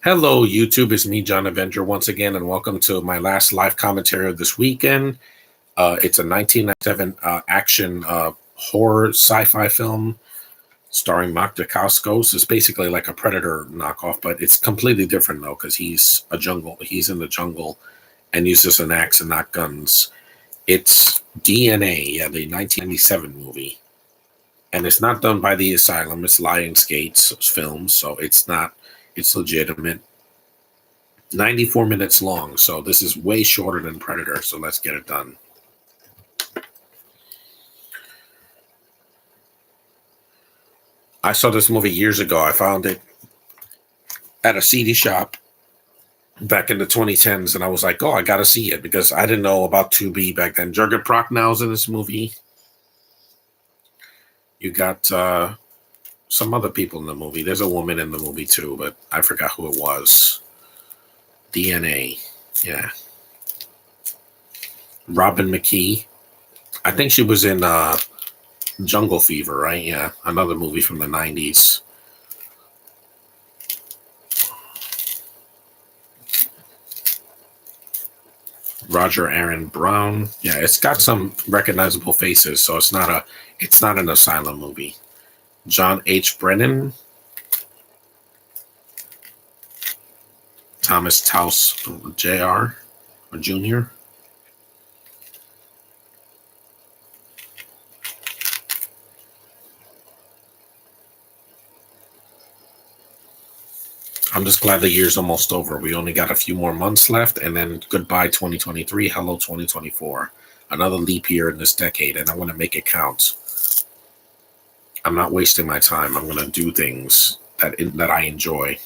Hello, YouTube. It's me, John Avenger, once again, and welcome to my last live commentary of this weekend. It's a 1997 action horror sci-fi film starring Mark Dacascos. It's basically like a Predator knockoff, but it's completely different though because he's in the jungle and uses an axe and not guns. It's DNA, yeah, the 1997 movie, and it's not done by the Asylum. It's Lionsgate's films, so it's not. It's legitimate. 94 minutes long, so this is way shorter than Predator, so let's get it done. I saw this movie years ago. I found it at a CD shop back in the 2010s, and I was like, oh, I gotta see it, because I didn't know about 2B back then. Jurgen Prochnow in this movie. You got some other people in the movie. There's a woman in the movie too, but I forgot who it was. DNA, yeah. Robin McKee. I think she was in Jungle Fever, right? Yeah, another movie from the 90s. Roger Aaron Brown. Yeah, it's got some recognizable faces, so it's not an Asylum movie. John H. Brennan. Thomas Taus Jr. or Jr. I'm just glad the year's almost over. We only got a few more months left, and then goodbye 2023, hello 2024. Another leap year in this decade, and I want to make it count. I'm not wasting my time. I'm going to do things that I enjoy.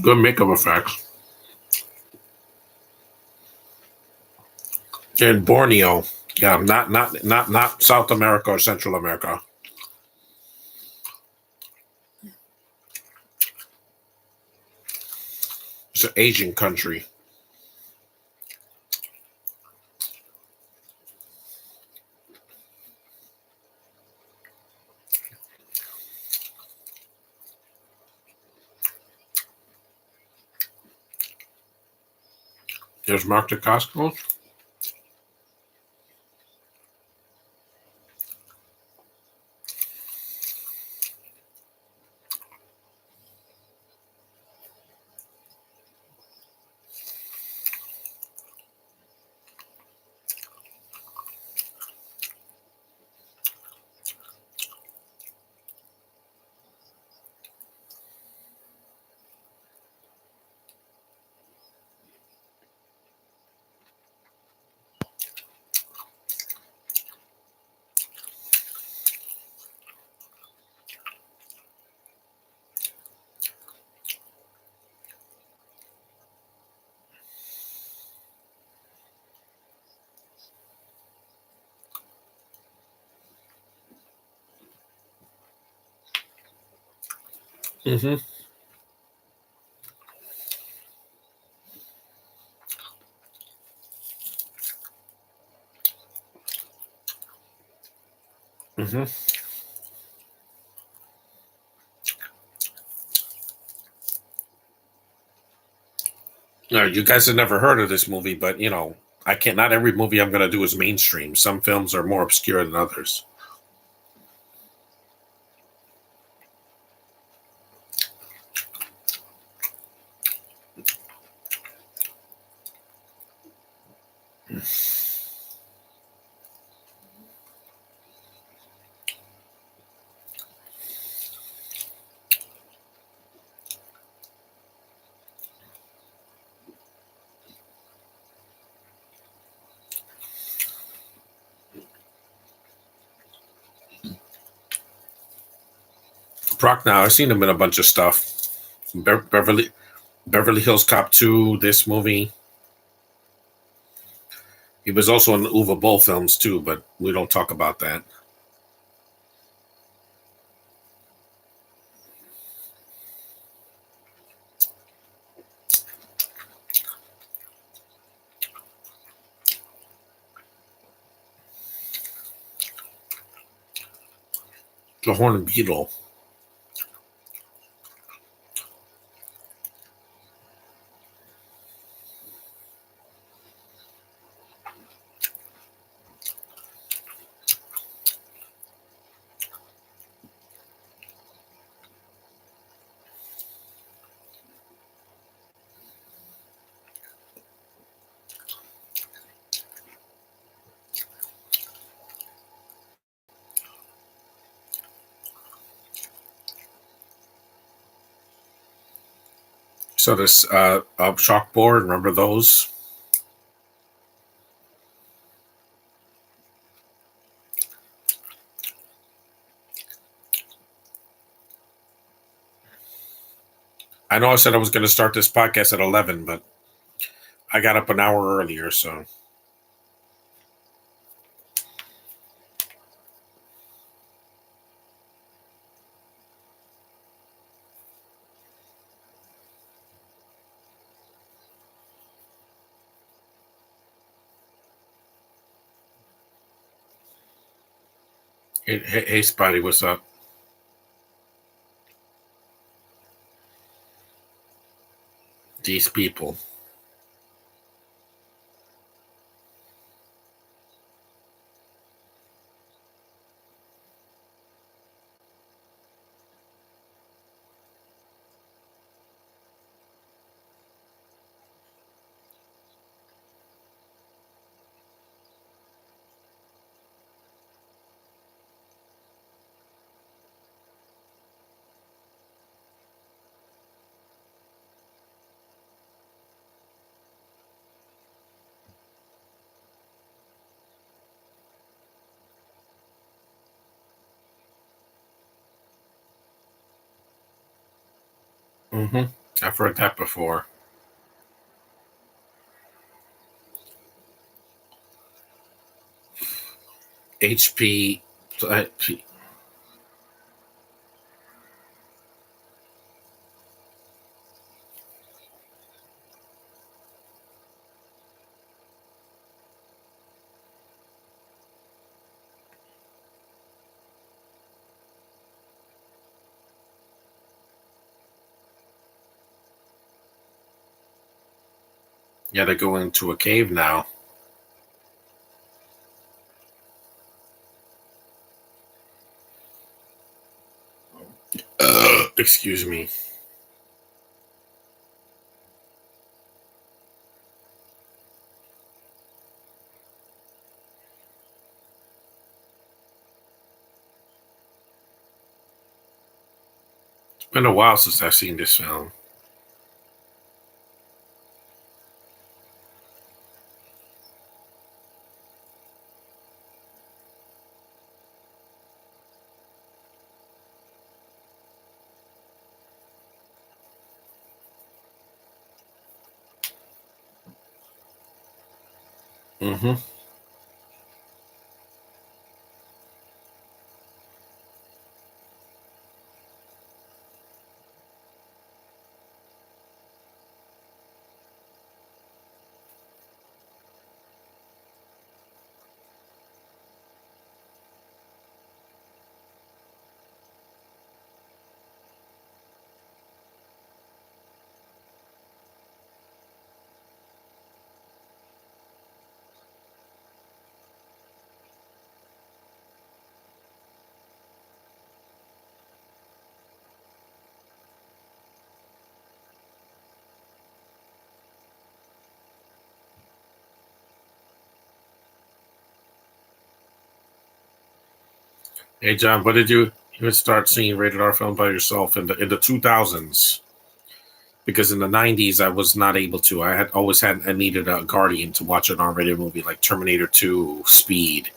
Good makeup effects. In Borneo, yeah, not South America or Central America. It's an Asian country. There's Mark Dacascos. Mm-hmm. Mm-hmm. No, you guys have never heard of this movie, but I can't. Not every movie I'm going to do is mainstream. Some films are more obscure than others. Prochnow, I've seen him in a bunch of stuff. Beverly Hills Cop 2, this movie. He was also in the Uwe Boll films too, but we don't talk about that. The horned beetle. So this chalkboard, remember those? I know I said I was going to start this podcast at 11, but I got up an hour earlier, so. Hey, Spotty, what's up? These people. Mm-hmm. I've heard that before. HP. Yeah, they're going to a cave now. Excuse me. It's been a while since I've seen this film. Mm-hmm. Hey, John, what did you would start seeing rated R film by yourself in the 2000s? Because in the 90s, I was not able to. I needed a guardian to watch an R-rated movie like Terminator 2, Speed,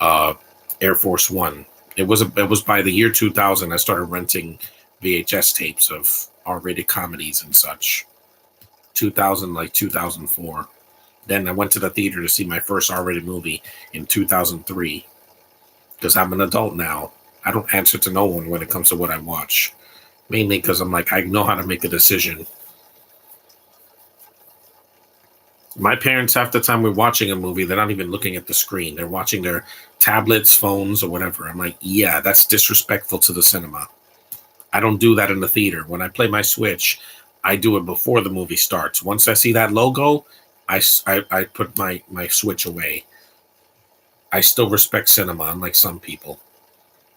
uh, Air Force One. It was by the year 2000 I started renting VHS tapes of R-rated comedies and such. 2000, like 2004. Then I went to the theater to see my first R-rated movie in 2003. Because I'm an adult now. I don't answer to no one when it comes to what I watch. Mainly because I'm like, I know how to make a decision. My parents, half the time we're watching a movie, they're not even looking at the screen. They're watching their tablets, phones, or whatever. I'm like, yeah, that's disrespectful to the cinema. I don't do that in the theater. When I play my Switch, I do it before the movie starts. Once I see that logo, I put my Switch away. I still respect cinema, unlike some people,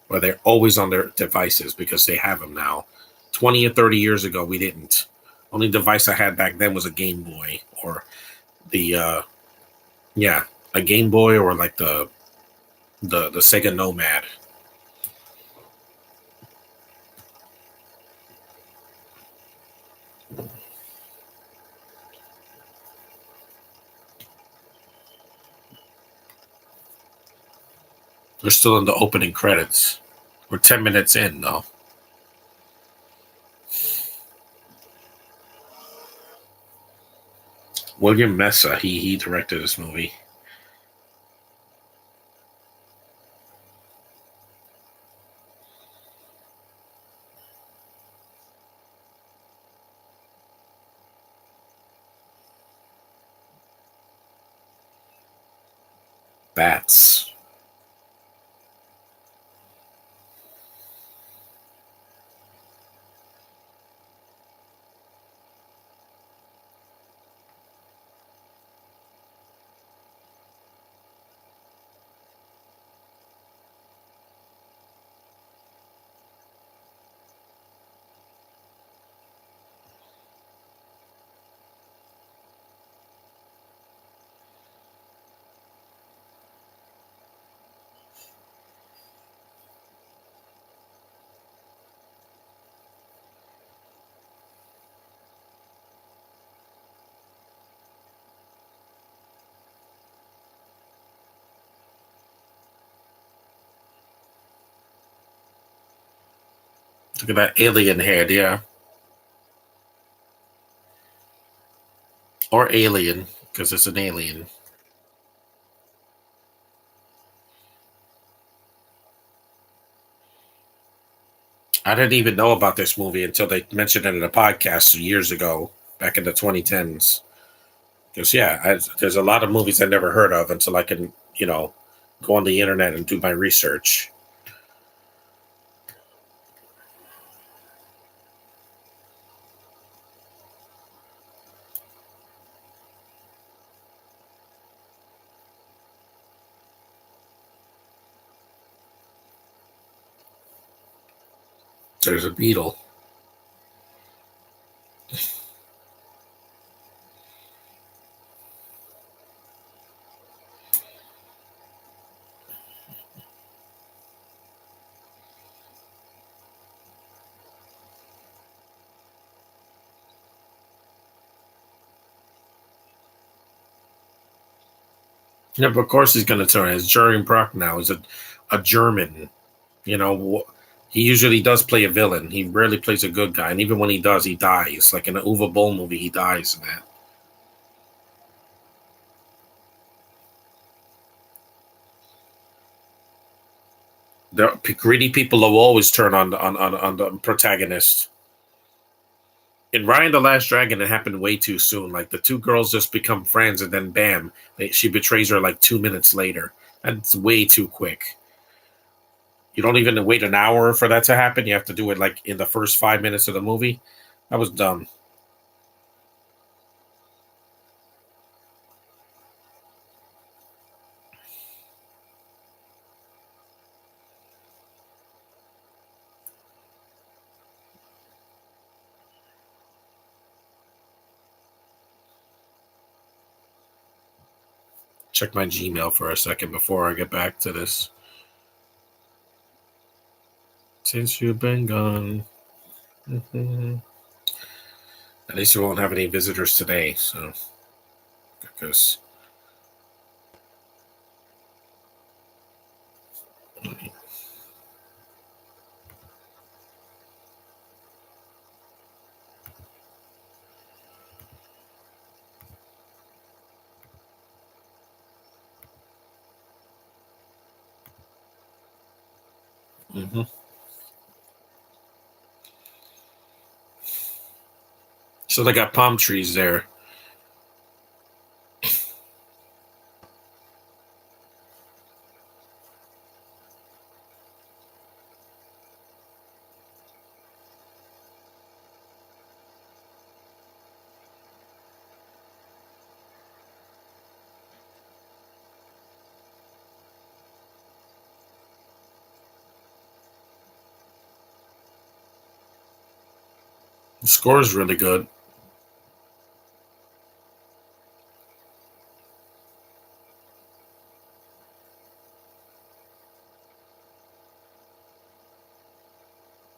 where they're always on their devices because they have them now. 20 or 30 years ago, we didn't. Only device I had back then was a Game Boy or the yeah, a Game Boy or like the Sega Nomad. We're still in the opening credits. We're 10 minutes in though. William Mesa, he directed this movie. Bats. Look at that alien head, yeah. Or alien, because it's an alien. I didn't even know about this movie until they mentioned it in a podcast years ago, back in the 2010s. Because, yeah, there's a lot of movies I never heard of until I can, go on the internet and do my research. There's a beetle. Yeah, but of course he's going to turn. It's Jurgen Proch now. He's a German. You know, he usually does play a villain. He rarely plays a good guy. And even when he does, he dies. Like in the Uwe Boll movie, he dies in that. The greedy people will always turn on the protagonist. In Ryan the Last Dragon, it happened way too soon. Like the two girls just become friends, and then bam, she betrays her like 2 minutes later. That's way too quick. You don't even wait an hour for that to happen. You have to do it like in the first 5 minutes of the movie. That was dumb. Check my Gmail for a second before I get back to this. Since you've been gone, mhm. At least we won't have any visitors today. So, because mhm. So they got palm trees there. The score is really good.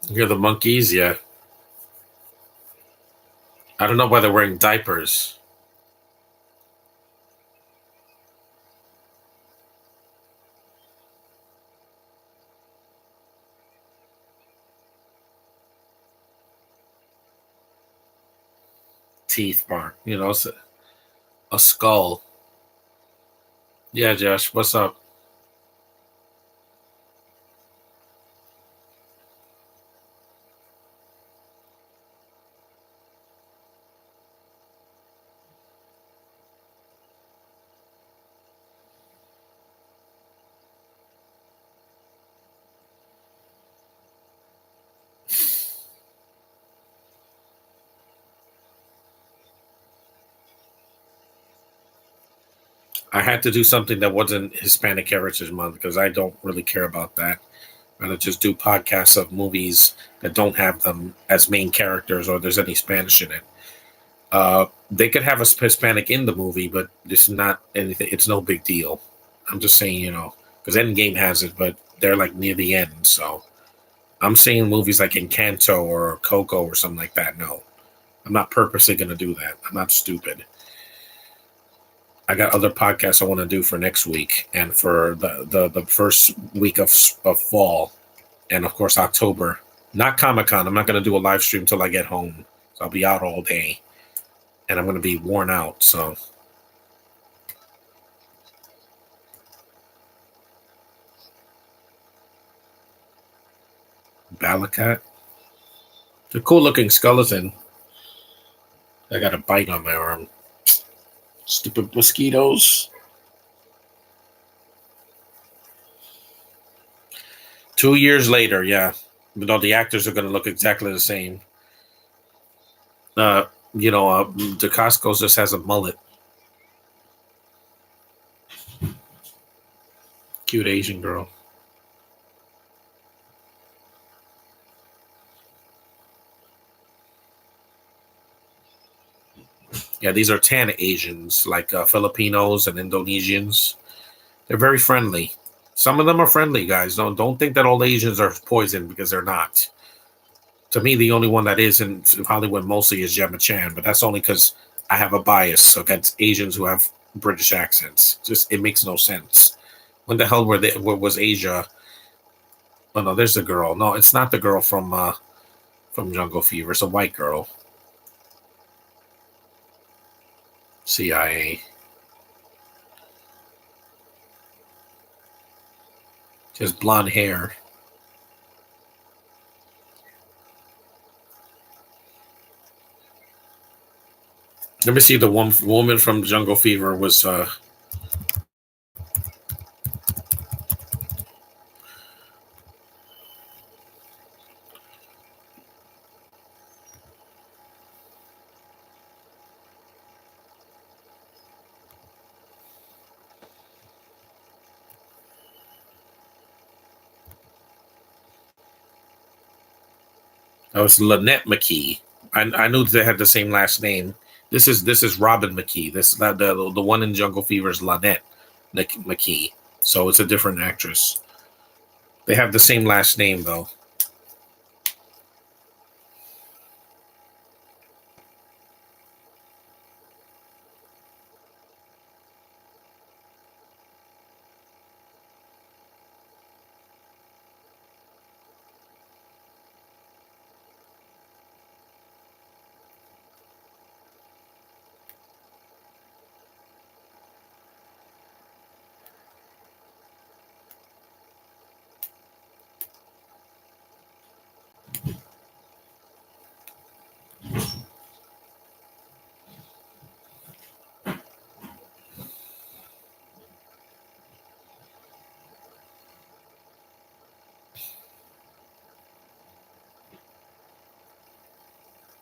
You hear the monkeys? Yeah. I don't know why they're wearing diapers. Teeth mark. It's a skull. Yeah, Josh, what's up? I had to do something that wasn't Hispanic Heritage Month because I don't really care about that. I'm gonna just do podcasts of movies that don't have them as main characters or there's any Spanish in it. They could have a Hispanic in the movie, but it's not anything. It's no big deal. I'm just saying, because Endgame has it, but they're like near the end. So I'm saying movies like Encanto or Coco or something like that. No, I'm not purposely going to do that. I'm not stupid. I got other podcasts I want to do for next week and for the first week of fall, and of course October. Not Comic Con. I'm not going to do a live stream until I get home. So I'll be out all day, and I'm going to be worn out. So Balakat, the cool looking skeleton. I got a bite on my arm. Stupid mosquitoes. 2 years later, yeah. But no, the actors are going to look exactly the same. Uh, DeCascos just has a mullet. Cute Asian girl. Yeah, these are tan Asians, like Filipinos and Indonesians. They're very friendly. Some of them are friendly, guys. Don't think that all Asians are poison because they're not. To me, the only one that is in Hollywood mostly is Gemma Chan, but that's only because I have a bias against Asians who have British accents. Just it makes no sense. When the hell where was Asia? Oh no, there's the girl. No, it's not the girl from Jungle Fever. It's a white girl. CIA. She has blonde hair. Let me see. The one woman from Jungle Fever was Lynette McKee. I knew they had the same last name. This is Robin McKee. This the one in Jungle Fever is Lynette McKee. So it's a different actress. They have the same last name though.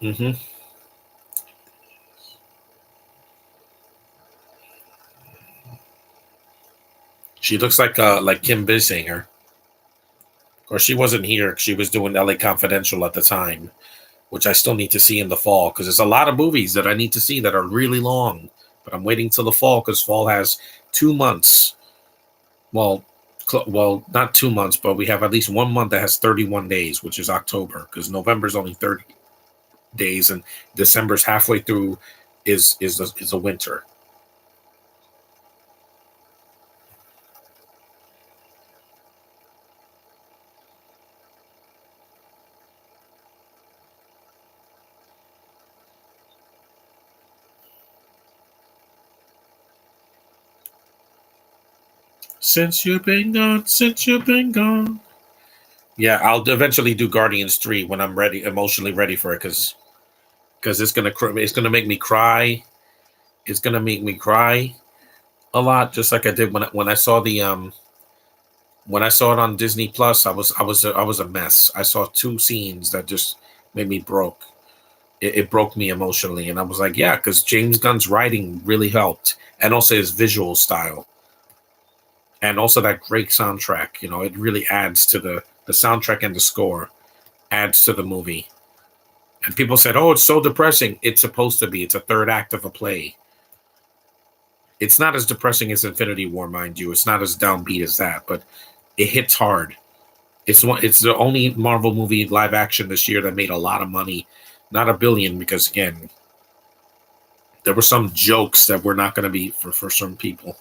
Hmm. She looks like Kim Bisinger. Or she wasn't here. She was doing LA Confidential at the time which I still need to see in the fall because there's a lot of movies that I need to see that are really long. But I'm waiting till the fall because fall has 2 months. Well, well, not 2 months, but we have at least 1 month that has 31 days, which is October, because November's only 30 days and December's halfway through is a winter. Since you've been gone. Yeah, I'll eventually do Guardians 3 when I'm ready, emotionally ready for it, because it's gonna make me cry. It's gonna make me cry a lot, just like I did when I saw the when I saw it on Disney Plus. I was a mess. I saw two scenes that just made me broke. It broke me emotionally, and I was like, yeah, because James Gunn's writing really helped, and also his visual style, and also that great soundtrack. It really adds to the soundtrack, and the score adds to the movie. And people said, "Oh, it's so depressing." It's supposed to be. It's a third act of a play. It's not as depressing as Infinity War, mind you. It's not as downbeat as that, but it hits hard. It's the only Marvel movie live action this year that made a lot of money, not a billion, because again, there were some jokes that were not going to be for some people.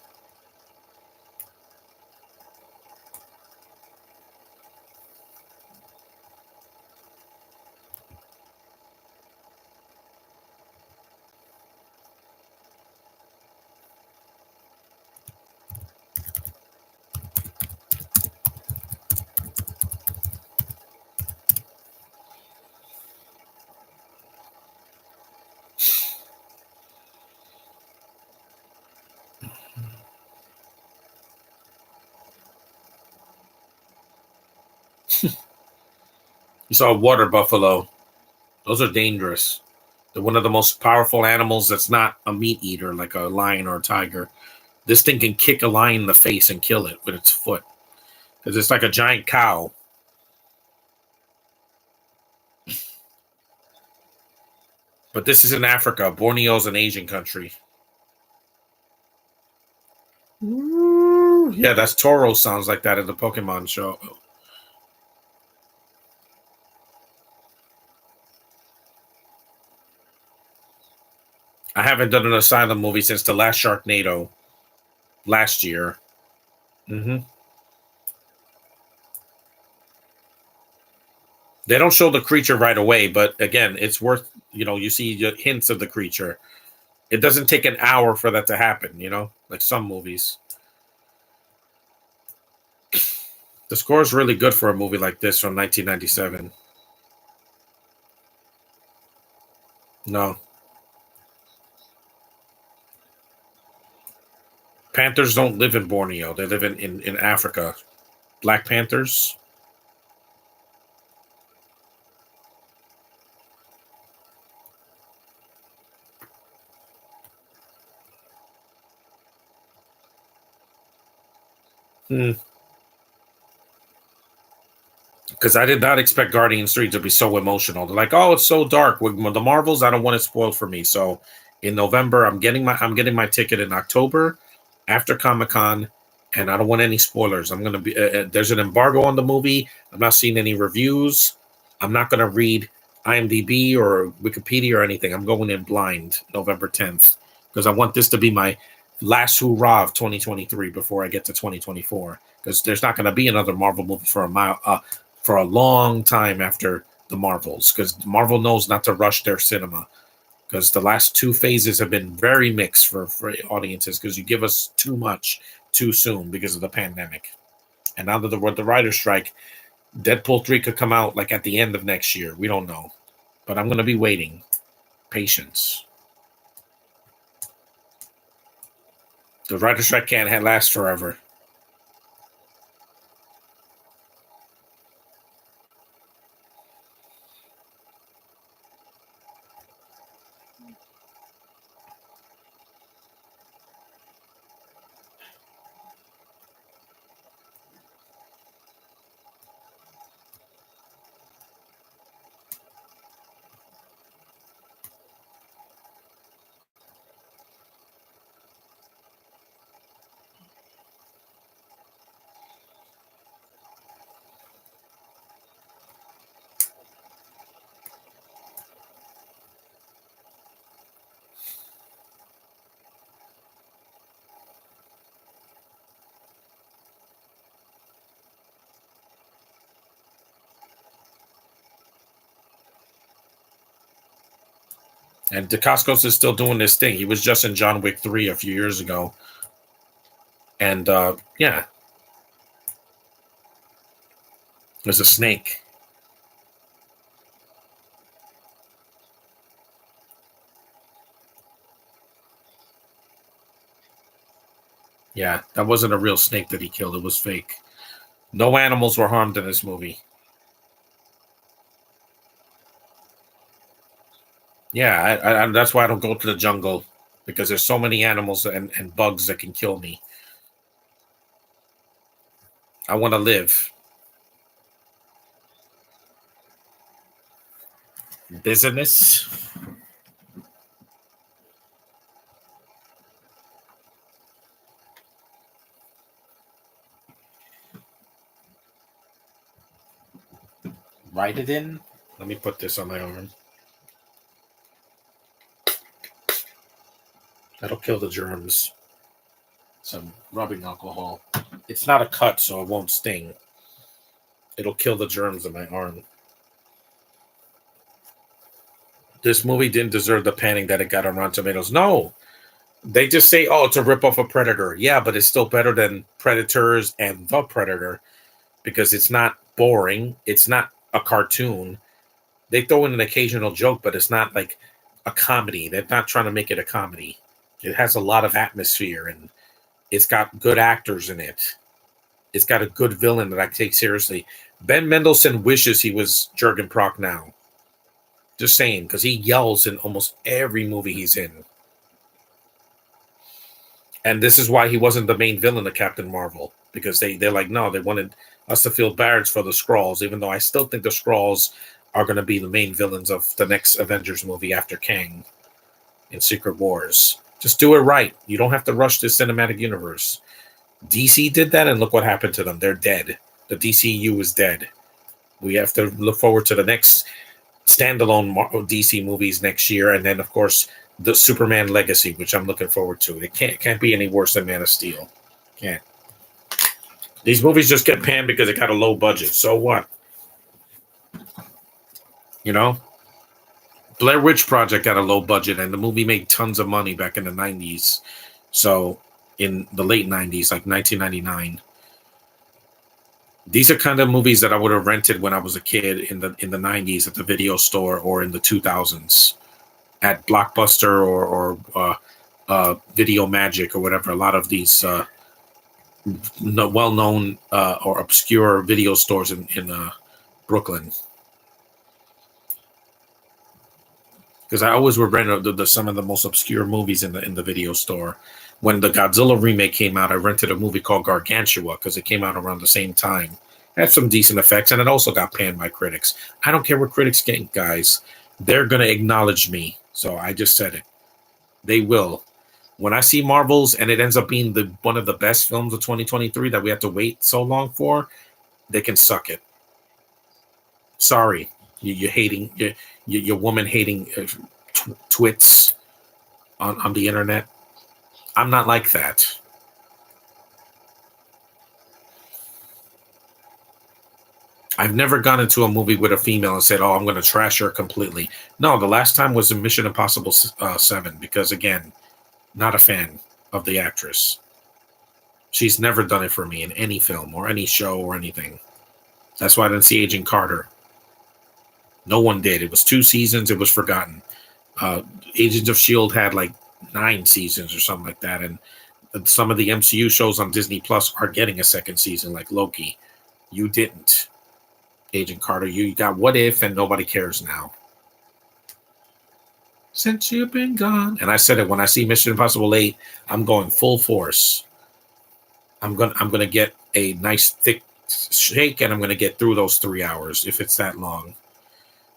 You saw a water buffalo; those are dangerous. They're one of the most powerful animals that's not a meat eater like a lion or a tiger. This thing can kick a lion in the face and kill it with its foot because it's like a giant cow. But this is in Africa. Borneo's an Asian country. Ooh, yeah, that's Toro sounds like that in the Pokemon show. I haven't done an Asylum movie since the last Sharknado last year. hmm They don't show the creature right away, but again, it's worth, you see the hints of the creature. It doesn't take an hour for that to happen, like some movies. The score is really good for a movie like this from 1997. No. Panthers don't live in Borneo. They live in Africa. Black Panthers. Hmm. Because I did not expect Guardians 3 to be so emotional. They're like, oh, it's so dark. With the Marvels, I don't want it spoiled for me. So in November, I'm getting my ticket in October after Comic-Con, and I don't want any spoilers. I'm gonna be there's an embargo on the movie. I'm not seeing any reviews. I'm not gonna read IMDb or Wikipedia or anything. I'm going in blind November 10th because I want this to be my last hurrah of 2023 before I get to 2024. Because there's not going to be another Marvel movie for a long time after the Marvels, because Marvel knows not to rush their cinema. Because the last two phases have been very mixed for audiences, because you give us too much too soon because of the pandemic. And now that the writer's strike, Deadpool 3 could come out like at the end of next year. We don't know. But I'm going to be waiting. Patience. The writer's strike can't last forever. And Dacascos is still doing this thing. He was just in John Wick 3 a few years ago. And yeah, there's a snake. Yeah, that wasn't a real snake that he killed. It was fake. No animals were harmed in this movie. Yeah, that's why I don't go to the jungle, because there's so many animals and bugs that can kill me. I want to live. Business. Write it in. Let me put this on my arm. That'll kill the germs. Some rubbing alcohol. It's not a cut, so it won't sting. It'll kill the germs in my arm. This movie didn't deserve the panning that it got on Rotten Tomatoes. No, they just say, "Oh, it's a ripoff of Predator." Yeah, but it's still better than Predators and The Predator because it's not boring. It's not a cartoon. They throw in an occasional joke, but it's not like a comedy. They're not trying to make it a comedy. It has a lot of atmosphere and it's got good actors in it. It's got a good villain that I take seriously. Ben Mendelsohn wishes he was Jurgen Prock now. Just saying, because he yells in almost every movie he's in. And this is why he wasn't the main villain of Captain Marvel, because they're like, no, they wanted us to feel bad for the Skrulls, even though I still think the Skrulls are going to be the main villains of the next Avengers movie after Kang in Secret Wars. Just do it right. You don't have to rush this cinematic universe. DC did that, and look what happened to them. They're dead. The DCU is dead. We have to look forward to the next standalone DC movies next year, and then, of course, the Superman Legacy, which I'm looking forward to. It can't be any worse than Man of Steel. Can't. These movies just get panned because it got a low budget. So what? You know? Blair Witch Project got a low budget, and the movie made tons of money back in the 90s. So, in the late 90s, like 1999. These are kind of movies that I would have rented when I was a kid in the 90s at the video store or in the 2000s at Blockbuster or Video Magic or whatever. A lot of these well-known or obscure video stores in Brooklyn. Because I always would rent some of the most obscure movies in the video store. When the Godzilla remake came out, I rented a movie called Gargantua because it came out around the same time. It had some decent effects, and it also got panned by critics. I don't care what critics think, guys. They're going to acknowledge me. So I just said it. They will. When I see Marvels and it ends up being one of the best films of 2023 that we have to wait so long for, they can suck it. Sorry, you're hating, you're woman hating twits on the internet. I'm not like that. I've never gone into a movie with a female and said, "Oh, I'm going to trash her completely." No, the last time was in Mission Impossible 7 because, again, not a fan of the actress. She's never done it for me in any film or any show or anything. That's why I didn't see Agent Carter. No one did. It was 2 seasons. It was forgotten. Agents of S.H.I.E.L.D. had like 9 seasons or something like that. And some of the MCU shows on Disney Plus are getting a second season, like Loki. You didn't. Agent Carter, you got What If, and nobody cares now. Since you've been gone. And I said it, when I see Mission Impossible 8, I'm going full force. I'm gonna get a nice thick shake, and I'm gonna get through those 3 hours if it's that long.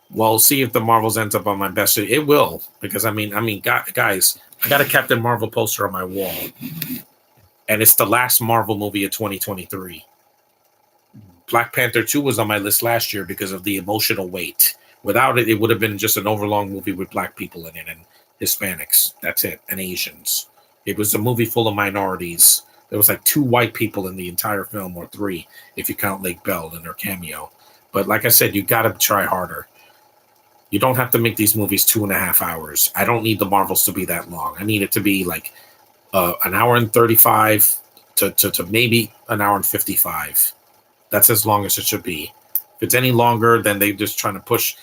Well, see if the Marvels ends up on my best. It will, because I mean, guys, I got a Captain Marvel poster on my wall, and it's the last Marvel movie of 2023. Black Panther 2 was on my list last year because of the emotional weight. Without it, it would have been just an overlong movie with black people in it and Hispanics. That's it. And Asians. It was a movie full of minorities. There was like 2 white people in the entire film, or 3, if you count Lake Bell in their cameo. But like I said, you got to try harder. You don't have to make these movies 2.5 hours. I don't need the Marvels to be that long. I need it to be like an hour and 35 to maybe an hour and 55. That's as long as it should be. If it's any longer, then they're just trying to push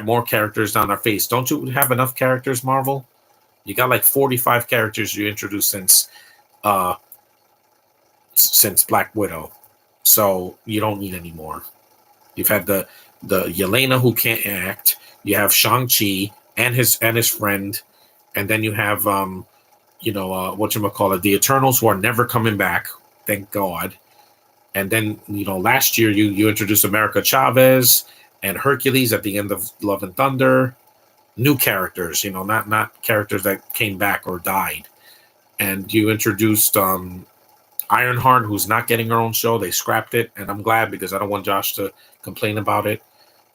more characters down our face. Don't you have enough characters, Marvel? You got like 45 characters you introduced uh, since Black Widow, so you don't need any more. You've had the Yelena who can't act. You have Shang-Chi and his friend, and then you have whatchamacallit, the Eternals, who are never coming back, thank God. And then, last year you introduced America Chavez and Hercules at the end of Love and Thunder. New characters, not characters that came back or died. And you introduced Ironheart, who's not getting her own show. They scrapped it, and I'm glad, because I don't want Josh to complain about it.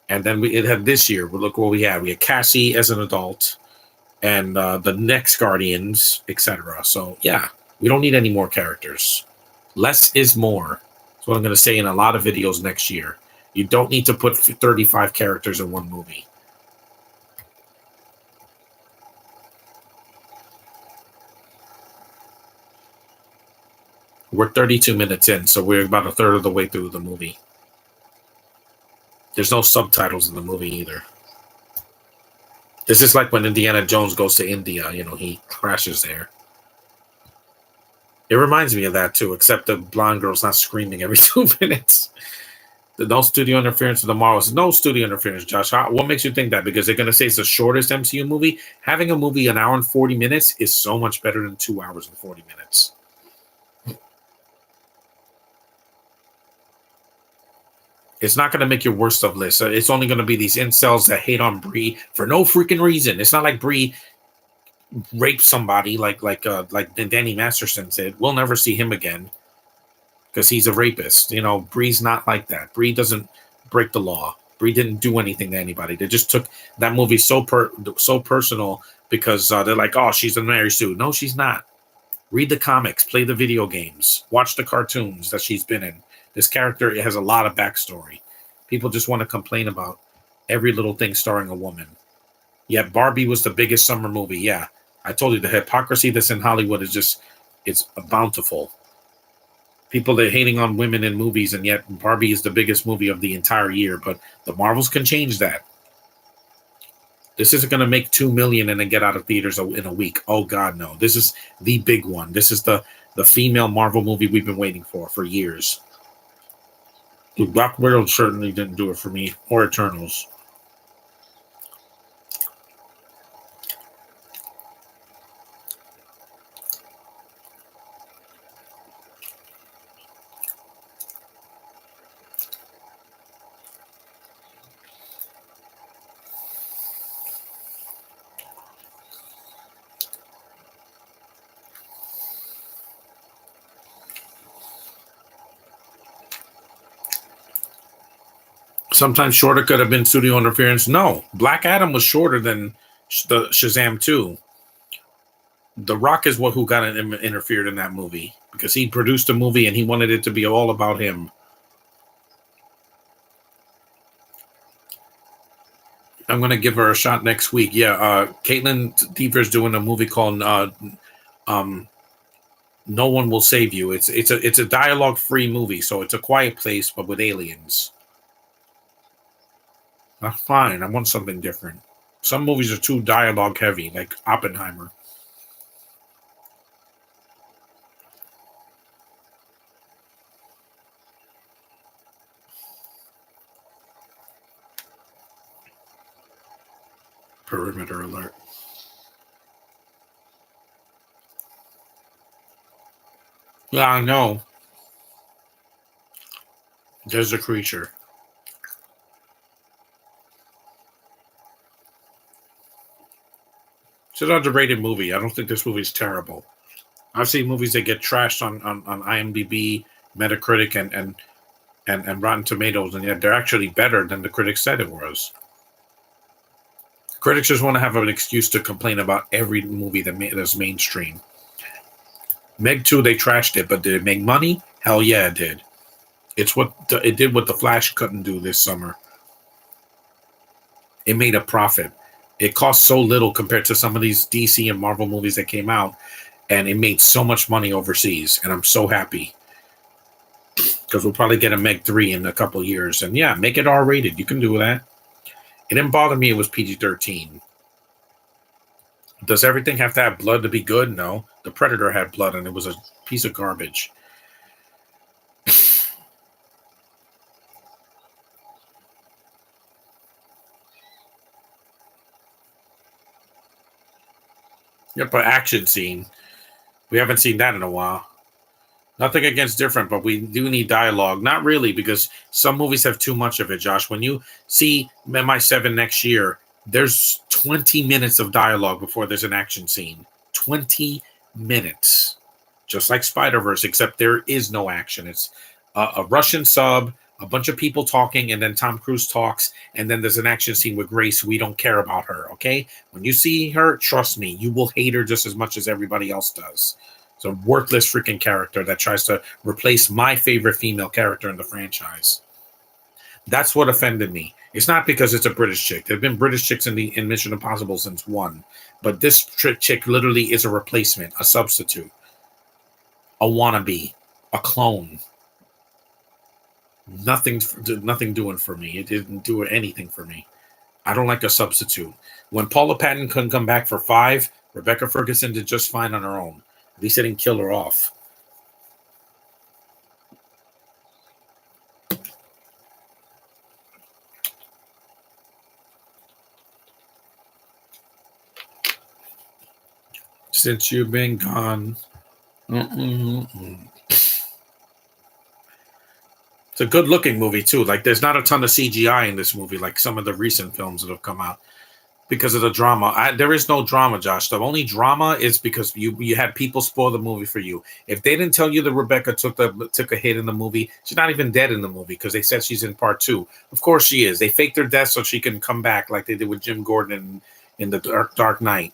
And then it had this year. Look what we had. We had Cassie as an adult, and the next Guardians, etc. So yeah, we don't need any more characters. Less is more. That's what I'm going to say in a lot of videos next year. You don't need to put 35 characters in one movie. We're 32 minutes in, so we're about a third of the way through the movie. There's no subtitles in the movie either. This is like when Indiana Jones goes to India, he crashes there. It reminds me of that too, except the blonde girl's not screaming every 2 minutes. No studio interference with the Marvels. No studio interference, Josh. What makes you think that? Because they're going to say it's the shortest MCU movie? Having a movie an hour and 40 minutes is so much better than 2 hours and 40 minutes. It's not going to make your worst of list. It's only going to be these incels that hate on Brie for no freaking reason. It's not like Brie raped somebody like Danny Masterson said. We'll never see him again because he's a rapist. Brie's not like that. Brie doesn't break the law. Brie didn't do anything to anybody. They just took that movie so personal because they're like, oh, she's a Mary Sue. No, she's not. Read the comics, play the video games, watch the cartoons that she's been in. This character has a lot of backstory. People just want to complain about every little thing starring a woman. Yeah, Barbie was the biggest summer movie. Yeah, I told you the hypocrisy that's in Hollywood it's bountiful. People are hating on women in movies, and yet Barbie is the biggest movie of the entire year. But the Marvels can change that. This isn't going to make 2 million and then get out of theaters in a week. Oh God, no! This is the big one. This is the female Marvel movie we've been waiting for years. Black Widow certainly didn't do it for me, or Eternals. Sometimes shorter could have been studio interference. No, Black Adam was shorter than the Shazam 2. The Rock is who got interfered in that movie because he produced a movie and he wanted it to be all about him. I'm going to give her a shot next week. Yeah, Caitlin Deaver's doing a movie called No One Will Save You. It's a dialogue-free movie, so it's a quiet place but with aliens. That's fine. I want something different. Some movies are too dialogue heavy, like Oppenheimer. Perimeter alert. Yeah, I know. There's a creature. It's an underrated movie. I don't think this movie is terrible. I've seen movies that get trashed on IMDb, Metacritic, and Rotten Tomatoes, and yet they're actually better than the critics said it was. Critics just want to have an excuse to complain about every movie that's mainstream. Meg 2, they trashed it, but did it make money? Hell yeah, it did. It did what The Flash couldn't do this summer. It made a profit. It cost so little compared to some of these DC and Marvel movies that came out, and it made so much money overseas. And I'm so happy because we'll probably get a Meg 3 in a couple years. And yeah, make it R rated. You can do that. It didn't bother me. It was PG-13. Does everything have to have blood to be good? No. The Predator had blood, and it was a piece of garbage. Yep, but action scene. We haven't seen that in a while. Nothing against different, but we do need dialogue. Not really, because some movies have too much of it, Josh. When you see MI7 next year, there's 20 minutes of dialogue before there's an action scene. 20 minutes. Just like Spider-Verse, except there is no action. It's a Russian sub, a bunch of people talking, and then Tom Cruise talks, and then there's an action scene with Grace. We don't care about her, okay? When you see her, trust me, you will hate her just as much as everybody else does. It's a worthless freaking character that tries to replace my favorite female character in the franchise. That's what offended me. It's not because it's a British chick. There have been British chicks in Mission Impossible since one, but this chick literally is a replacement, a substitute, a wannabe, a clone. Nothing doing for me. It didn't do anything for me. I don't like a substitute. When Paula Patton couldn't come back for 5, Rebecca Ferguson did just fine on her own. At least they didn't kill her off. Since you've been gone. Mm-mm-mm. It's a good looking movie too. Like there's not a ton of CGI in this movie, like some of the recent films that have come out because of the drama. There is no drama, Josh. The only drama is because you had people spoil the movie for you. If they didn't tell you that Rebecca took a hit in the movie, she's not even dead in the movie because they said she's in part 2. Of course she is. They faked her death so she can come back like they did with Jim Gordon in the Dark Knight.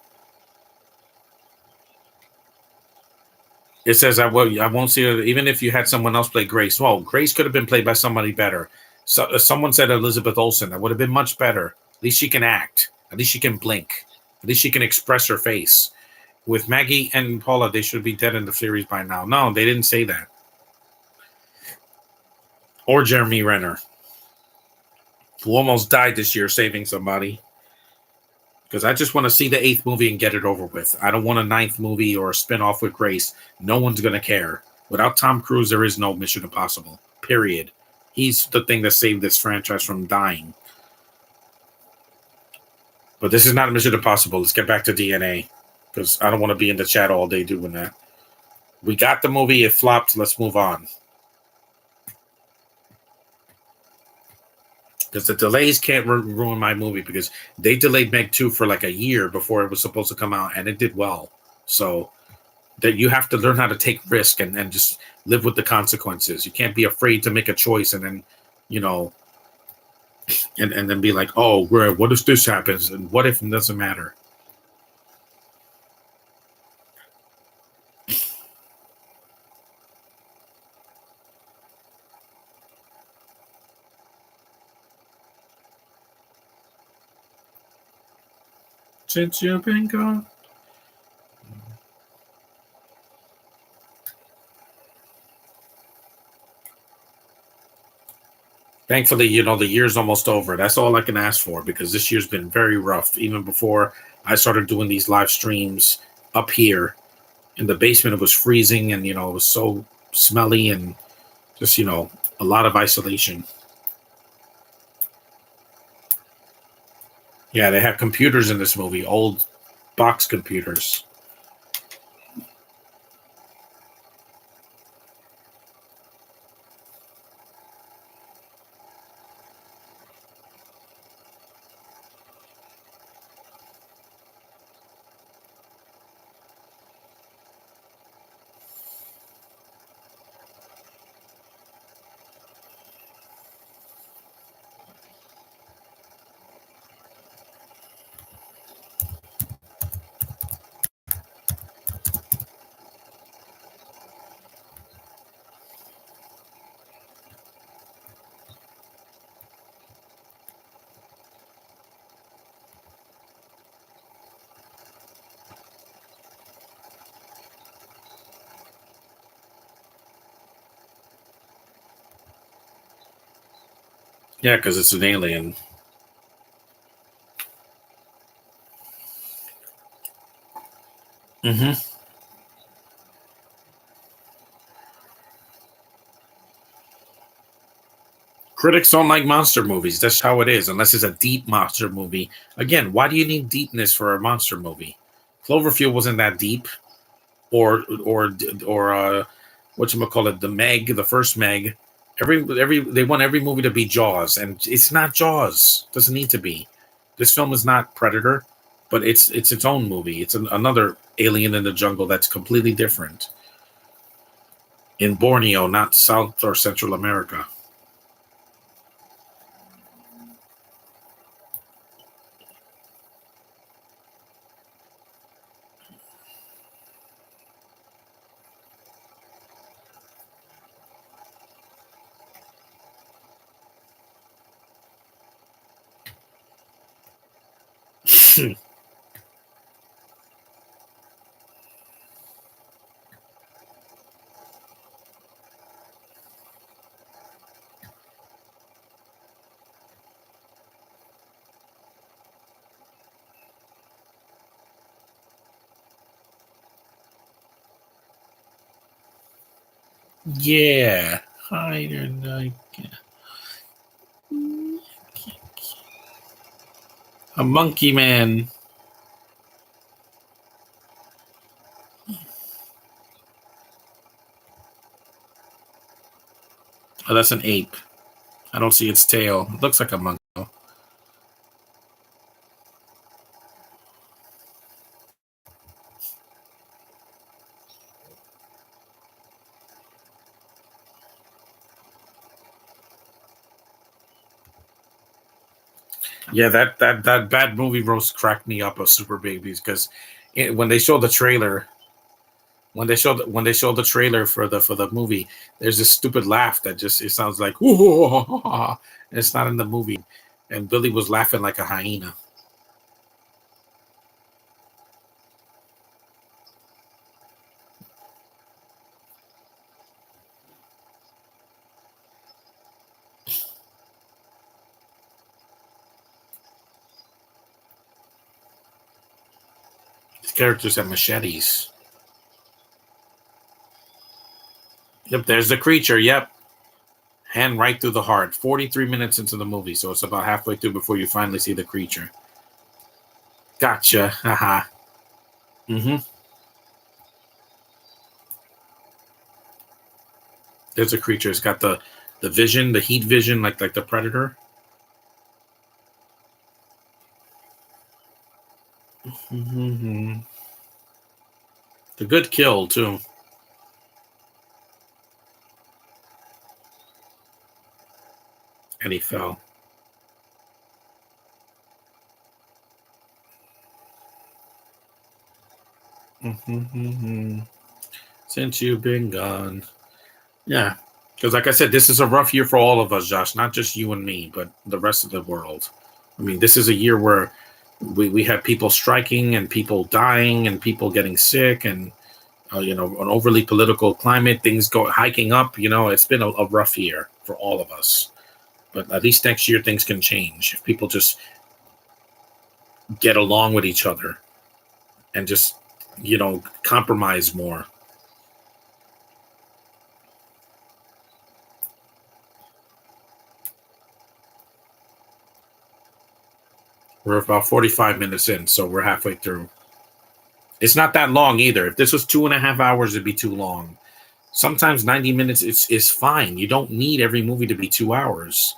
It says I won't see her even if you had someone else play Grace. Well, Grace could have been played by somebody better. So someone said Elizabeth Olsen. That would have been much better. At least she can act. At least she can blink. At least she can express her face. With Maggie and Paula, they should be dead in the series by now. No, they didn't say that. Or Jeremy Renner, who almost died this year saving somebody. Because I just want to see the 8th movie and get it over with. I don't want a 9th movie or a spinoff with Grace. No one's going to care. Without Tom Cruise, there is no Mission Impossible. Period. He's the thing that saved this franchise from dying. But this is not Mission Impossible. Let's get back to DNA. Because I don't want to be in the chat all day doing that. We got the movie. It flopped. Let's move on. Because the delays can't ruin my movie because they delayed Meg 2 for like a year before it was supposed to come out, and it did well. So that you have to learn how to take risk and just live with the consequences. You can't be afraid to make a choice and then, you know, and then be like, oh, what if this happens? And what if it doesn't matter? Since you've been gone. Thankfully, the year's almost over. That's all I can ask for because this year's been very rough. Even before I started doing these live streams up here in the basement, it was freezing and, it was so smelly and just, a lot of isolation. Yeah, they have computers in this movie, old box computers. Yeah, because it's an alien. Mm-hmm. Critics don't like monster movies. That's how it is, unless it's a deep monster movie. Again, why do you need deepness for a monster movie? Cloverfield wasn't that deep, or what you call it, the Meg, the first Meg. Every they want every movie to be Jaws, and it's not Jaws. It doesn't need to be. This film is not Predator, but it's its own movie. It's another alien in the jungle that's completely different in Borneo, not South or Central America. Yeah, hide and a monkey man. Oh, that's an ape. I don't see its tail. It looks like a monkey. Yeah, that bad movie roast cracked me up of Super Babies because when they show the trailer, when they show the trailer for the movie, there's this stupid laugh that just it sounds like and it's not in the movie, and Billy was laughing like a hyena. These characters have machetes. Yep, there's the creature. Yep, hand right through the heart. 43 minutes into the movie, so it's about halfway through before you finally see the creature. Gotcha. Haha. Mm-hmm. There's a creature. It's got the vision, the heat vision, like the predator. Mm-hmm. The good kill too, and he fell. Mm-hmm. Since you've been gone, yeah. Because like I said, this is a rough year for all of us, Josh. Not just you and me, but the rest of the world. I mean, this is a year where we have people striking and people dying and people getting sick and an overly political climate. Things go hiking up. It's been a rough year for all of us. But at least next year things can change if people just get along with each other and just compromise more. We're about 45 minutes in, so we're halfway through. It's not that long either. If this was 2.5 hours, it'd be too long. Sometimes 90 minutes is fine. You don't need every movie to be 2 hours.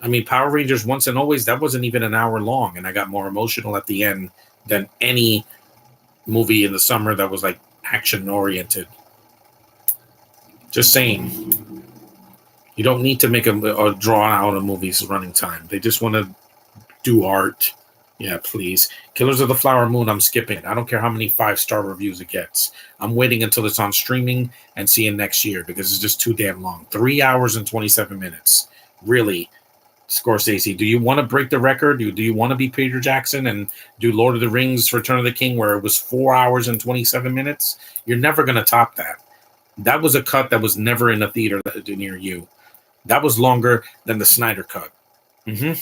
I mean, Power Rangers Once and Always, that wasn't even an hour long, and I got more emotional at the end than any movie in the summer that was like action oriented. Just saying. You don't need to make a drawn out a movie's running time. They just want to do art. Yeah, please. Killers of the Flower Moon, I'm skipping. I don't care how many 5-star reviews it gets. I'm waiting until it's on streaming and seeing next year because it's just too damn long. 3 hours and 27 minutes. Really, Scorsese, do you want to break the record? Do you want to be Peter Jackson and do Lord of the Rings Return of the King where it was 4 hours and 27 minutes? You're never going to top that. That was a cut that was never in a theater near you. That was longer than the Snyder cut. Hmm.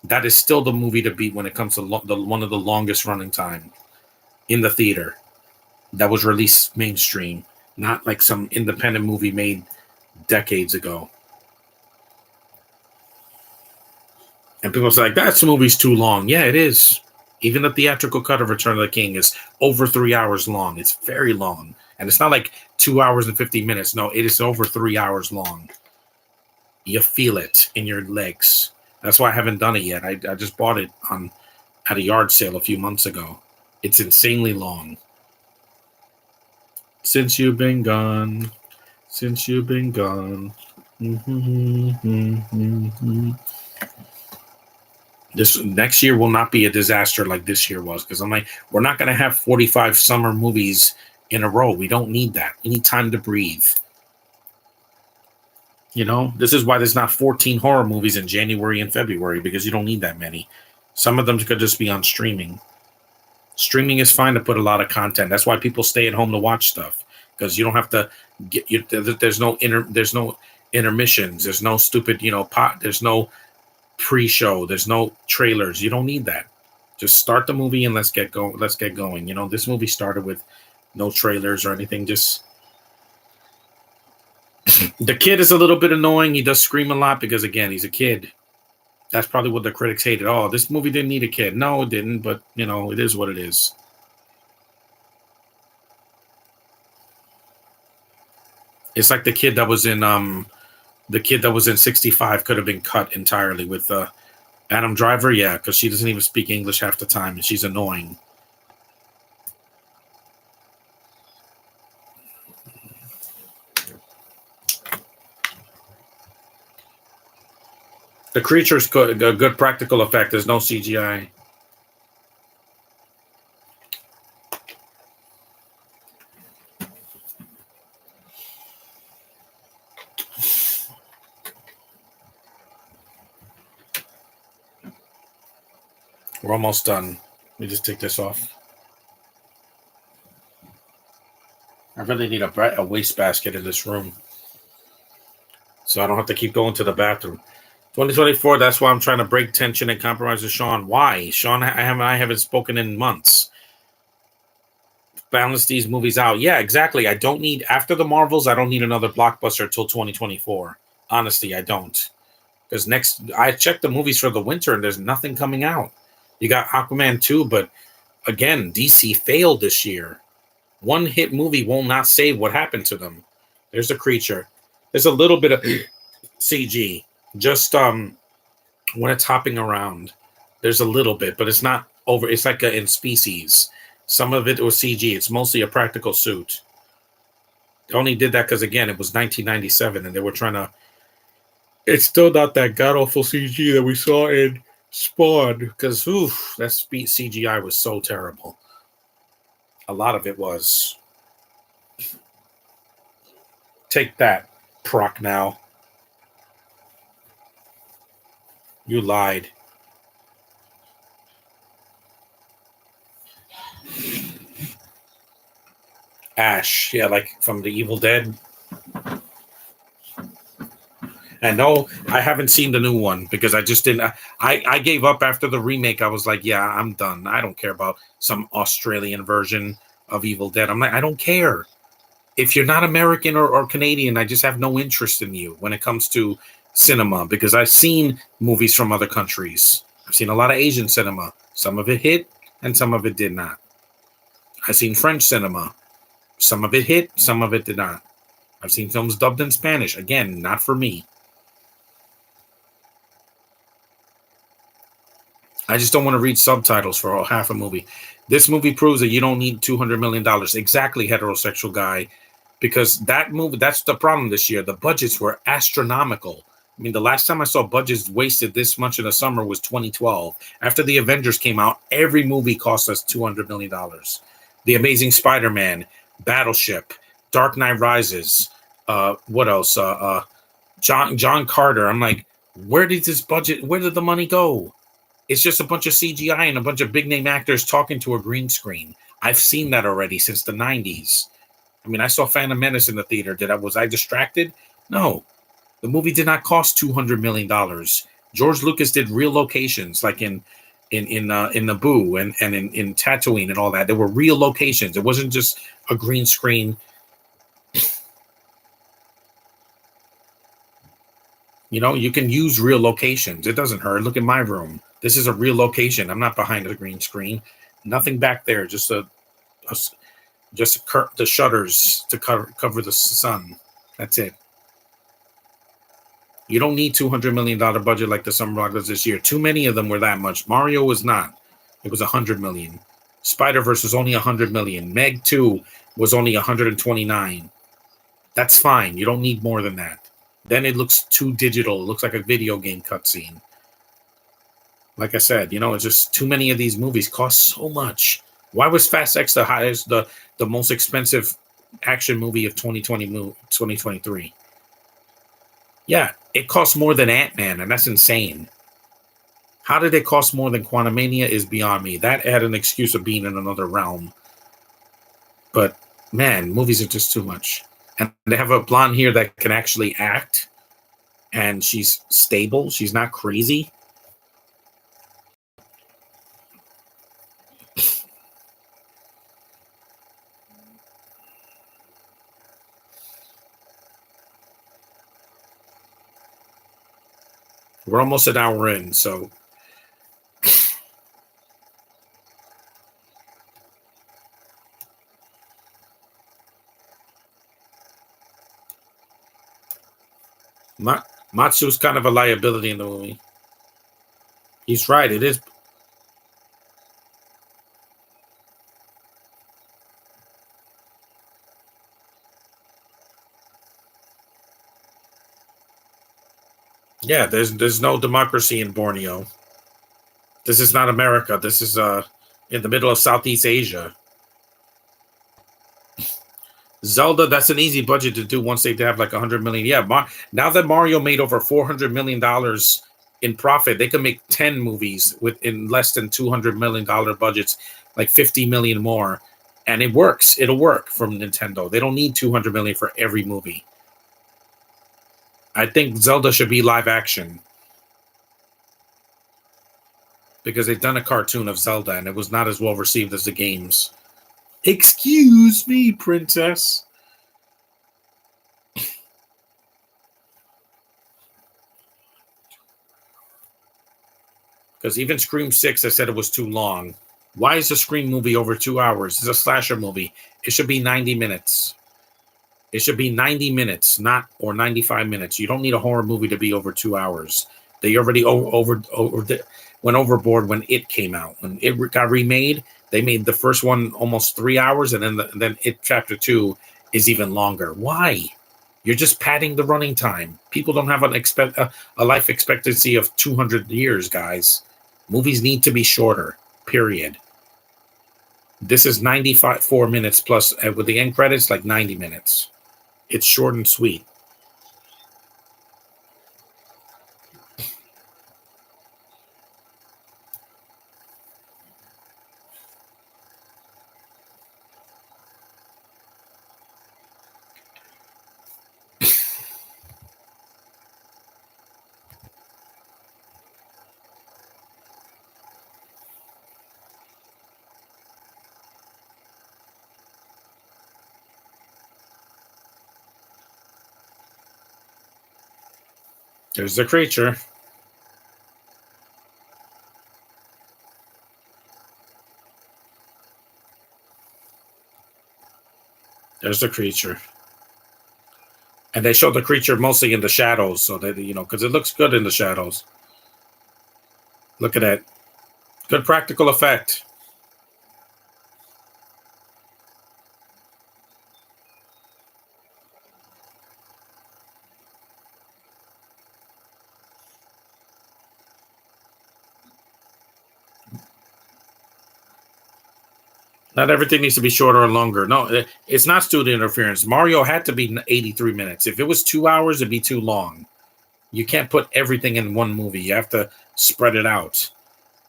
That is still the movie to beat when it comes to one of the longest running time in the theater that was released mainstream, not like some independent movie made decades ago. And people say like, "That movie's too long." Yeah, it is. Even the theatrical cut of Return of the King is over 3 hours long. It's very long, and it's not like 2 hours and 50 minutes. No, it is over 3 hours long. You feel it in your legs. That's why I haven't done it yet. I just bought it on at a yard sale a few months ago. It's insanely long. Since you've been gone, since you've been gone. This next year will not be a disaster like this year was, because I'm like, we're not going to have 45 summer movies in a row. We don't need that. We need time to breathe. You know, this is why there's not 14 horror movies in January and February, because you don't need that many. Some of them could just be on streaming. Streaming is fine to put a lot of content. That's why people stay at home to watch stuff, because you don't have to get you. There's no intermissions. There's no stupid There's no pre-show. There's no trailers. You don't need that. Just start the movie and let's get going. Let's get going. This movie started with no trailers or anything. Just the kid is a little bit annoying. He does scream a lot because again, he's a kid. That's probably what the critics hated. Oh, this movie didn't need a kid. No, it didn't. But it is what it is. It's like the kid that was in 65 could have been cut entirely with Adam Driver. Yeah, because she doesn't even speak English half the time and she's annoying. The creature's good, a good practical effect. There's no CGI. We're almost done. Let me just take this off. I really need a wastebasket in this room, so I don't have to keep going to the bathroom. 2024. That's why I'm trying to break tension and compromise with Sean. Why, Sean? I haven't spoken in months. Balance these movies out. Yeah, exactly. I don't need after the Marvels. I don't need another blockbuster till 2024. Honestly, I don't. Because I checked the movies for the winter and there's nothing coming out. You got Aquaman 2, but again, DC failed this year. One hit movie will not save what happened to them. There's a creature. There's a little bit of CG. Just when it's hopping around, there's a little bit, but it's not over. It's like in Species. Some of it was CG. It's mostly a practical suit. They only did that because, again, it was 1997, and they were trying to. It's still not that god awful CG that we saw in Spawn, because that CGI was so terrible. A lot of it was. Take that, Proc now. You lied. Ash, yeah, like from the Evil Dead. And no, I haven't seen the new one because I just didn't. I gave up after the remake. I was like, yeah, I'm done. I don't care about some Australian version of Evil Dead. I'm like, I don't care. If you're not American or Canadian, I just have no interest in you when it comes to cinema, because I've seen movies from other countries. I've seen a lot of Asian cinema. Some of it hit and some of it did not. I've seen French cinema. Some of it hit, some of it did not. I've seen films dubbed in Spanish. Again, not for me. I just don't want to read subtitles for half a movie. This movie proves that you don't need $200 million. Exactly, heterosexual guy. Because that movie, that's the problem this year. The budgets were astronomical. I mean, the last time I saw budgets wasted this much in the summer was 2012. After the Avengers came out, every movie cost us $200 million. The Amazing Spider-Man, Battleship, Dark Knight Rises, what else? John Carter. I'm like, where did the money go? It's just a bunch of CGI and a bunch of big name actors talking to a green screen. I've seen that already since the 90s. I mean, I saw Phantom Menace in the theater. Was I distracted? No. The movie did not cost $200 million. George Lucas did real locations, like in Naboo and in Tatooine and all that. There were real locations. It wasn't just a green screen. You know, you can use real locations. It doesn't hurt. Look at my room. This is a real location. I'm not behind a green screen. Nothing back there. Just the shutters to cover the sun. That's it. You don't need $200 million budget like the Summer Blockbusters this year. Too many of them were that much. Mario was not. It was $100 million. Spider-Verse was only $100 million. Meg 2 was only $129. That's fine. You don't need more than that. Then it looks too digital. It looks like a video game cutscene. Like I said, you know, it's just too many of these movies cost so much. Why was Fast X the most expensive action movie of 2023? Yeah, it costs more than Ant-Man, and that's insane. How did it cost more than Quantumania is beyond me. That had an excuse of being in another realm. But, man, movies are just too much. And they have a blonde here that can actually act, and she's stable. She's not crazy. We're almost an hour in, so... Matsu's kind of a liability in the movie. He's right, it is. Yeah, there's no democracy in Borneo. This is not America. This is in the middle of Southeast Asia. Zelda, that's an easy budget to do once they have like 100 million. Yeah, now that Mario made over $400 million in profit, they can make 10 movies in less than $200 million budgets, like 50 million more. And it works. It'll work from Nintendo. They don't need 200 million for every movie. I think Zelda should be live action, because they've done a cartoon of Zelda and it was not as well received as the games. Excuse me, princess. Because even Scream 6, I said it was too long. Why is a Scream movie over 2 hours? It's a slasher movie. It should be 90 minutes. It should be 90 minutes, or 95 minutes. You don't need a horror movie to be over 2 hours. They already went overboard when it came out. When it got remade, they made the first one almost 3 hours, and then it Chapter 2 is even longer. Why? You're just padding the running time. People don't have a life expectancy of 200 years, guys. Movies need to be shorter, period. This is 94 minutes plus, with the end credits, like 90 minutes. It's short and sweet. There's the creature. There's the creature. And they show the creature mostly in the shadows, so that, because it looks good in the shadows. Look at that. Good practical effect. Not everything needs to be shorter or longer. No, it's not studio interference. Mario had to be 83 minutes. If it was 2 hours, it'd be too long. You can't put everything in one movie. You have to spread it out.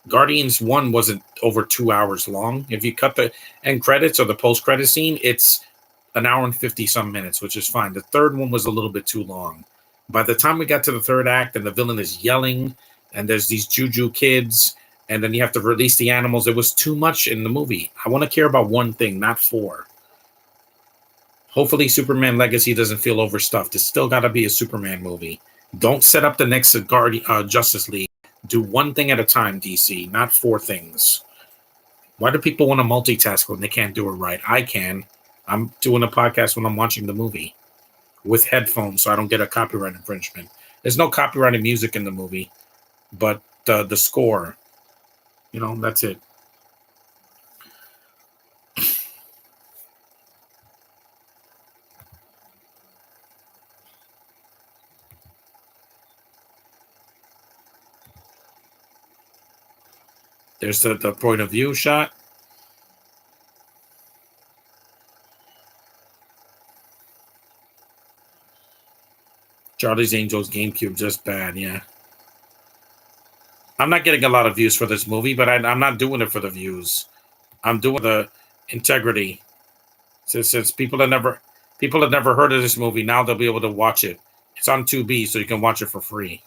Guardians 1 wasn't over 2 hours long. If you cut the end credits or the post-credit scene, it's an hour and 50-some minutes, which is fine. The third one was a little bit too long. By the time we got to the third act and the villain is yelling and there's these juju kids, and then you have to release the animals. It was too much in the movie. I want to care about one thing, not four. Hopefully, Superman Legacy doesn't feel overstuffed. It's still got to be a Superman movie. Don't set up the next Justice League. Do one thing at a time, DC, not four things. Why do people want to multitask when they can't do it right? I can. I'm doing a podcast when I'm watching the movie with headphones, so I don't get a copyright infringement. There's no copyrighted music in the movie, but the score, that's it. There's the point of view shot. Charlie's Angels GameCube, just bad, yeah. I'm not getting a lot of views for this movie, but I'm not doing it for the views. I'm doing the integrity. Since people have never heard of this movie, now they'll be able to watch it. It's on Tubi, so you can watch it for free.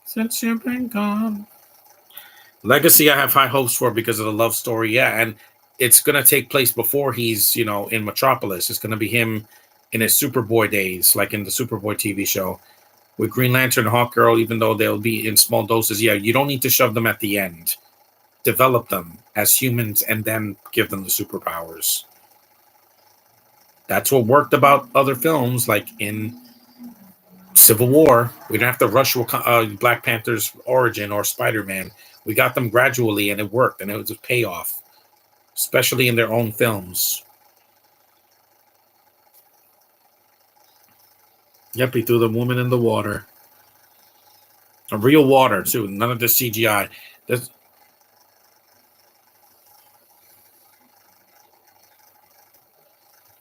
Since you've been gone. Legacy, I have high hopes for because of the love story. Yeah, and it's gonna take place before he's in Metropolis. It's gonna be him in his Superboy days, like in the Superboy TV show with Green Lantern and Hawkgirl. Even though they'll be in small doses, yeah, you don't need to shove them at the end. Develop them as humans and then give them the superpowers. That's what worked about other films, like in Civil War. We didn't have to rush Black Panther's origin or Spider-Man. We got them gradually, and it worked, and it was a payoff, especially in their own films. Yep, he threw the woman in the water. A real water, too. None of the CGI. There's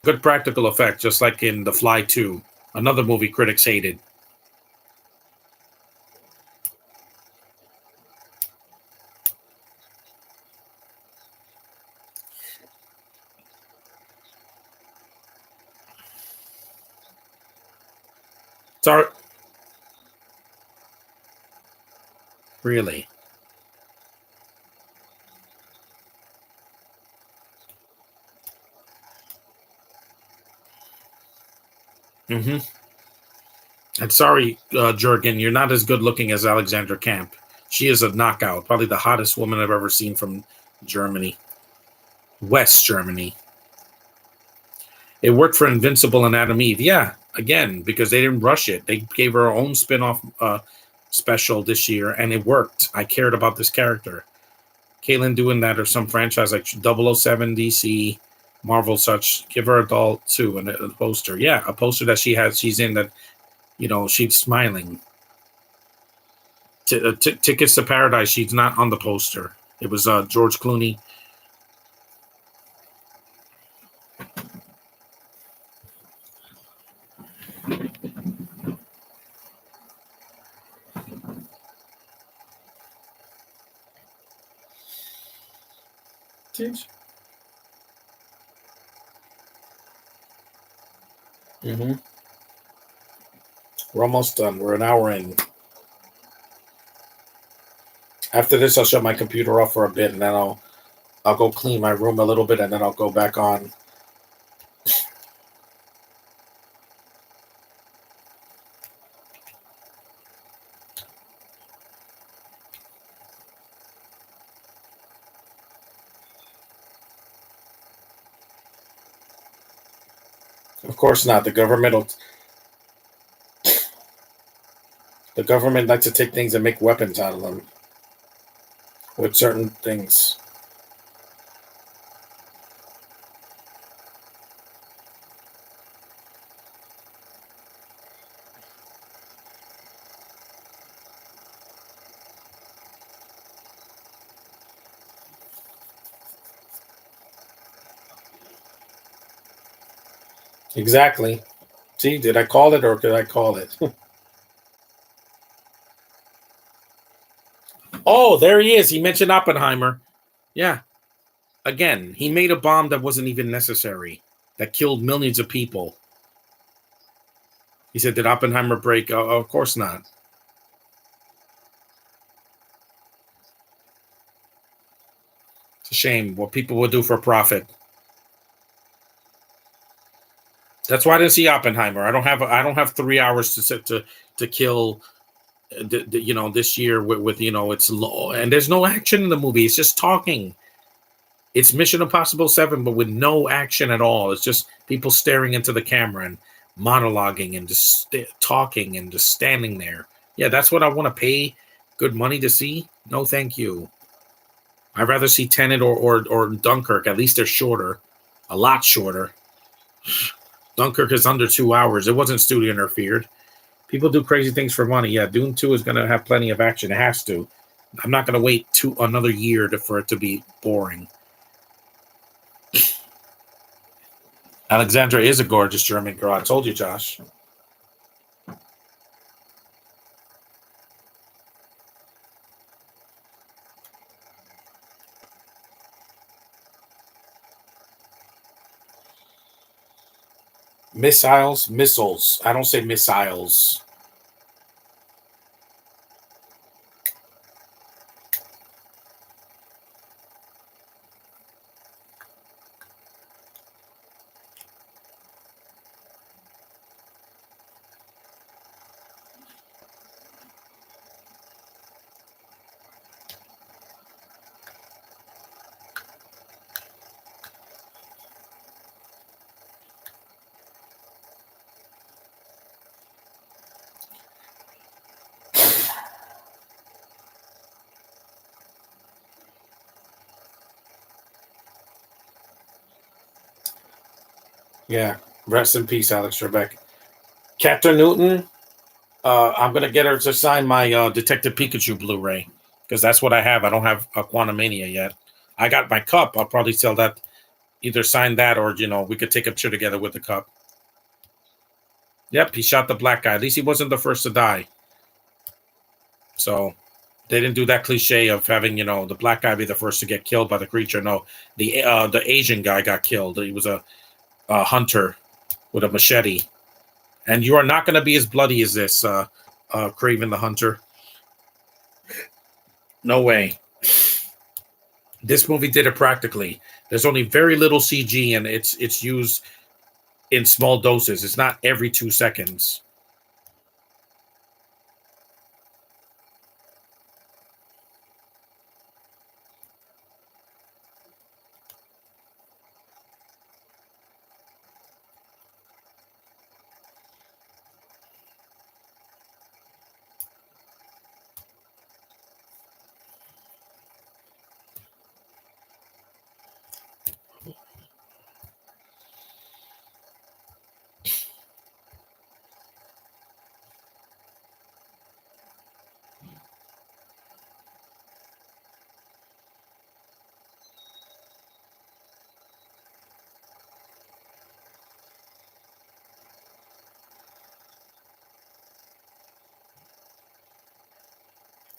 good practical effect, just like in The Fly 2, another movie critics hated. Sorry. Really? Mm-hmm. And sorry, Jurgen, you're not as good looking as Alexandra Camp. She is a knockout, probably the hottest woman I've ever seen from Germany, West Germany. It worked for Invincible and Adam Eve. Yeah, again, because they didn't rush it. They gave her own spin-off special this year, and it worked. I cared about this character. Caitlin doing that or some franchise like 007 DC, Marvel such, give her a doll too and a poster. Yeah, a poster that she's in that, she's smiling. Tickets to Paradise, she's not on the poster. It was George Clooney. Mm-hmm. We're almost done. We're an hour in. After this, I'll shut my computer off for a bit, and then I'll go clean my room a little bit, and then I'll go back on. Of course not. The government likes to take things and make weapons out of them with certain things. Exactly. See, did I call it or did I call it? Oh, there he is. He mentioned Oppenheimer. Yeah. Again, he made a bomb that wasn't even necessary, that killed millions of people. He said, "Did Oppenheimer break?" Oh, of course not. It's a shame what people will do for profit. That's why I didn't see Oppenheimer. I don't have 3 hours to sit to kill. This year with it's low and there's no action in the movie. It's just talking. It's Mission Impossible 7, but with no action at all. It's just people staring into the camera and monologuing and just talking and just standing there. Yeah, that's what I want to pay good money to see. No, thank you. I'd rather see Tenet or Dunkirk. At least they're shorter, a lot shorter. Dunkirk is under 2 hours. It wasn't studio interfered. People do crazy things for money. Yeah, Dune 2 is going to have plenty of action. It has to. I'm not going to wait another year for it to be boring. Alexandra is a gorgeous German girl. I told you, Josh. Missiles. I don't say missiles. Yeah. Rest in peace, Alex Trebek. Captain Newton. I'm gonna get her to sign my Detective Pikachu Blu-ray because that's what I have. I don't have a Quantumania yet. I got my cup. I'll probably sell that. Either sign that or we could take a picture together with the cup. Yep, he shot the black guy. At least he wasn't the first to die. So they didn't do that cliche of having the black guy be the first to get killed by the creature. No, the Asian guy got killed. He was a hunter with a machete, and you are not going to be as bloody as this Craven the Hunter. No way. This movie did it practically. There's only very little CG, and it's used in small doses. It's not every 2 seconds.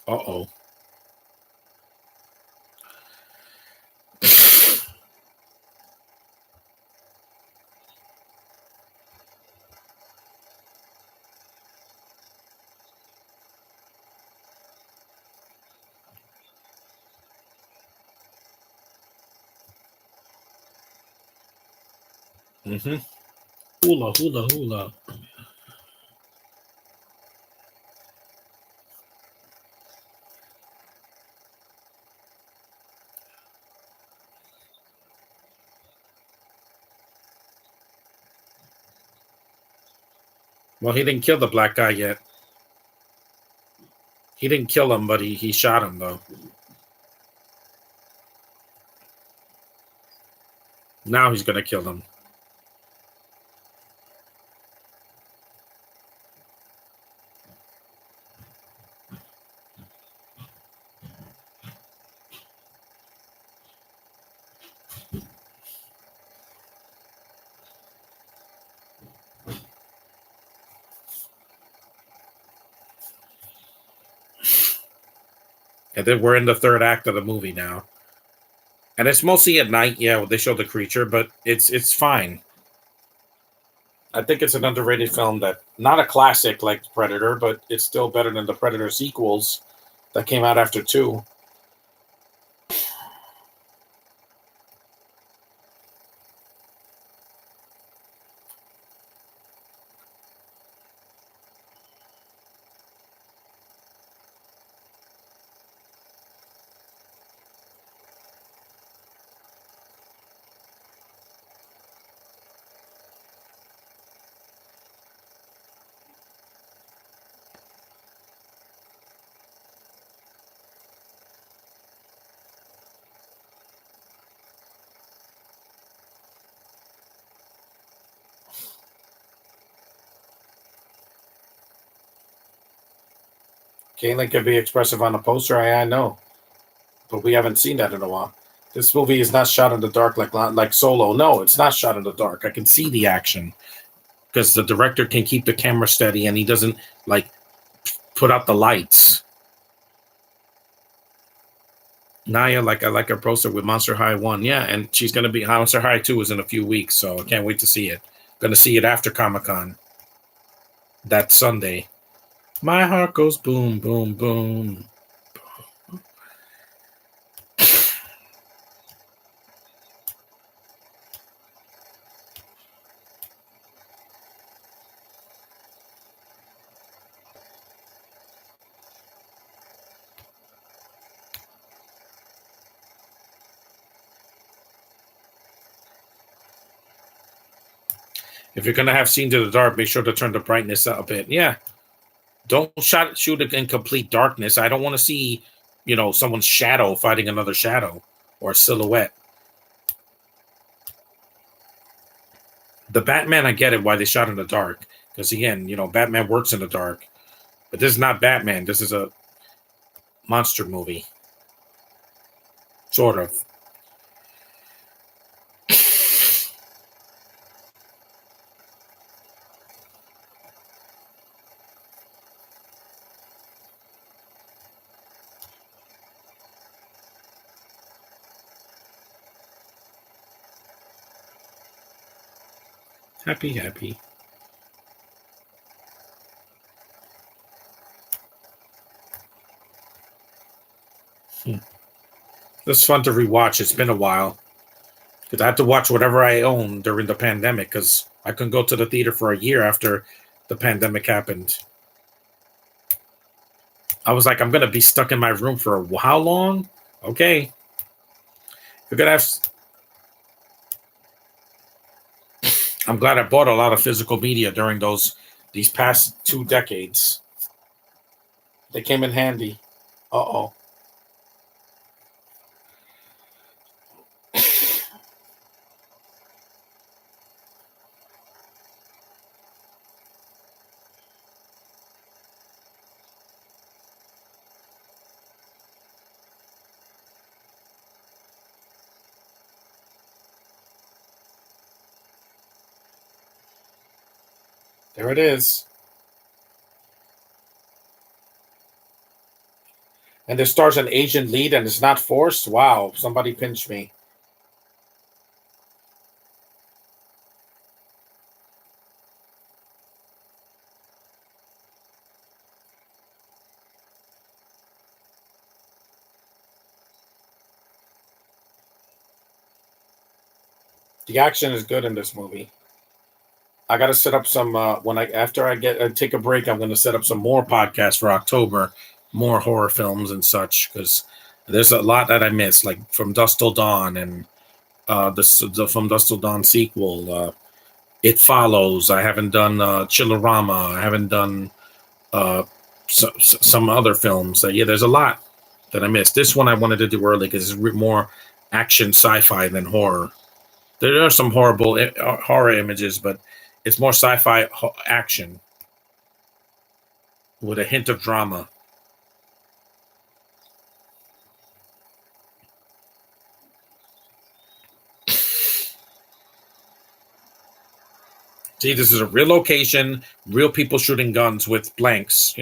Uh-oh. Mm-hmm. Hula, hula, hula. Well, he didn't kill the black guy yet. He didn't kill him, but he shot him, though. Now he's going to kill him. And then we're in the third act of the movie now. And it's mostly at night. Yeah, they show the creature, but it's fine. I think it's an underrated film that not a classic like Predator, but it's still better than the Predator sequels that came out after two. Caitlin can be expressive on the poster. I know, but we haven't seen that in a while. This movie is not shot in the dark like Solo. No, it's not shot in the dark. I can see the action because the director can keep the camera steady and he doesn't like put out the lights. Naya, like I like her poster with Monster High 1. Yeah, and she's gonna be Monster High 2 is in a few weeks, so I can't wait to see it. Gonna see it after Comic-Con. That Sunday. My heart goes boom, boom, boom. If you're gonna have scenes in the dark, make sure to turn the brightness up a bit. Yeah. Don't shoot it in complete darkness. I don't want to see, someone's shadow fighting another shadow or a silhouette. The Batman, I get it why they shot in the dark. Because again, Batman works in the dark. But this is not Batman. This is a monster movie. Sort of. Happy, happy. It's fun to rewatch. It's been a while. Because I had to watch whatever I own during the pandemic because I couldn't go to the theater for a year after the pandemic happened. I was like, I'm gonna be stuck in my room for how long? Okay. You're gonna have I'm glad I bought a lot of physical media during these past 2 decades. They came in handy. Uh-oh. There it is. And there stars an Asian lead and it's not forced. Wow, somebody pinched me. The action is good in this movie. I got to set up some when I after I take a break. I'm going to set up some more podcasts for October, more horror films and such because there's a lot that I missed, like From Dusk Till Dawn and the From Dusk Till Dawn sequel. It Follows. I haven't done Chillerama. I haven't done some other films. Yeah, there's a lot that I missed. This one I wanted to do early because it's more action sci-fi than horror. There are some horrible horror images, but it's more sci-fi action with a hint of drama. See, this is a real location, real people shooting guns with blanks.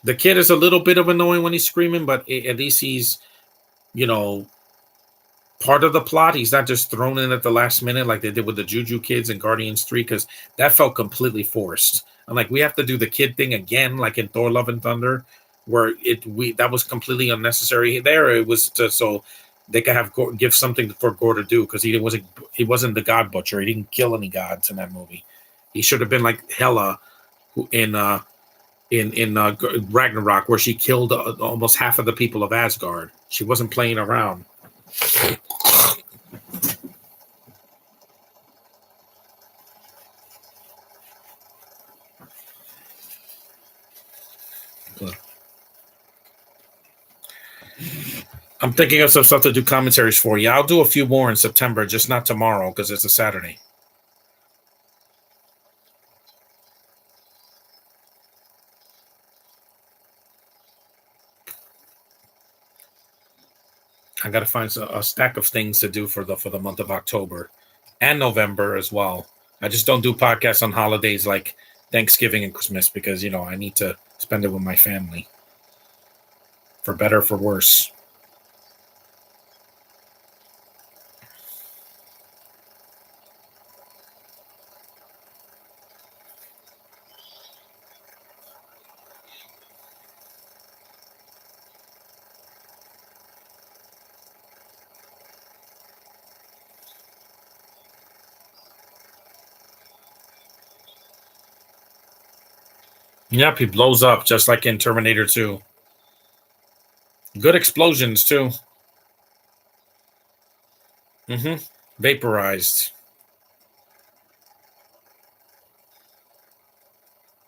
The kid is a little bit of annoying when he's screaming, but at least he's, you know, part of the plot. He's not just thrown in at the last minute like they did with the Juju kids in Guardians 3, because that felt completely forced. I'm like, we have to do the kid thing again, like in Thor: Love and Thunder, where that was completely unnecessary. There, it was just so they could have give something for Gore to do, because he wasn't the God Butcher. He didn't kill any gods in that movie. He should have been like Hela, who in Ragnarok, where she killed almost half of the people of Asgard. She wasn't playing around. I'm thinking of some stuff to do commentaries for. Yeah, I'll do a few more in September, just not tomorrow because it's a Saturday. I got to find a stack of things to do for the month of October and November as well. I just don't do podcasts on holidays like Thanksgiving and Christmas because I need to spend it with my family, for better or for worse. Yep, he blows up just like in Terminator 2. Good explosions too. Vaporized.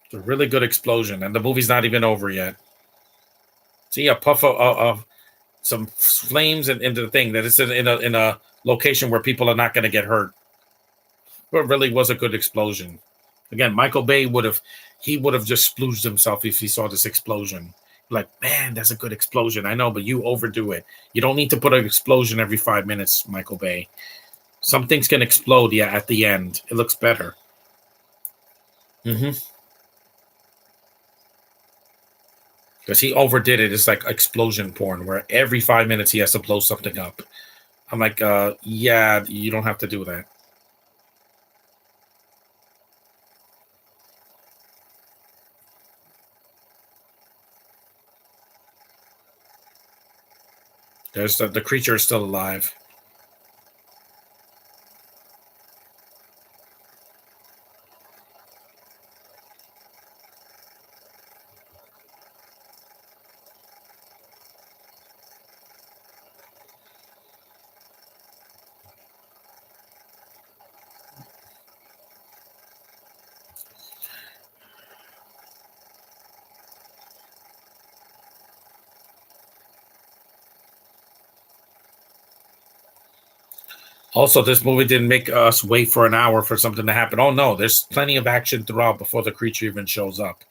It's a really good explosion, and the movie's not even over yet. See a puff of some flames into the thing that is in a location where people are not going to get hurt. But it really was a good explosion. Again, Michael Bay would have just splooged himself if he saw this explosion. Like, man, that's a good explosion. I know, but you overdo it. You don't need to put an explosion every 5 minutes, Michael Bay. Some things can explode, yeah, at the end. It looks better. Because he overdid it. It's like explosion porn, where every 5 minutes he has to blow something up. I'm like, yeah, you don't have to do that. There's the creature is still alive. Also, this movie didn't make us wait for an hour for something to happen. Oh no, there's plenty of action throughout before the creature even shows up,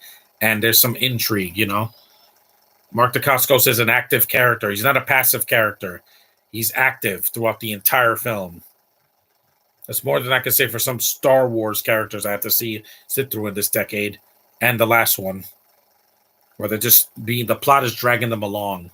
and there's some intrigue. Mark Dacascos is an active character. He's not a passive character. He's active throughout the entire film. That's more than I could say for some Star Wars characters I have to sit through in this decade, and the last one, where the plot is dragging them along.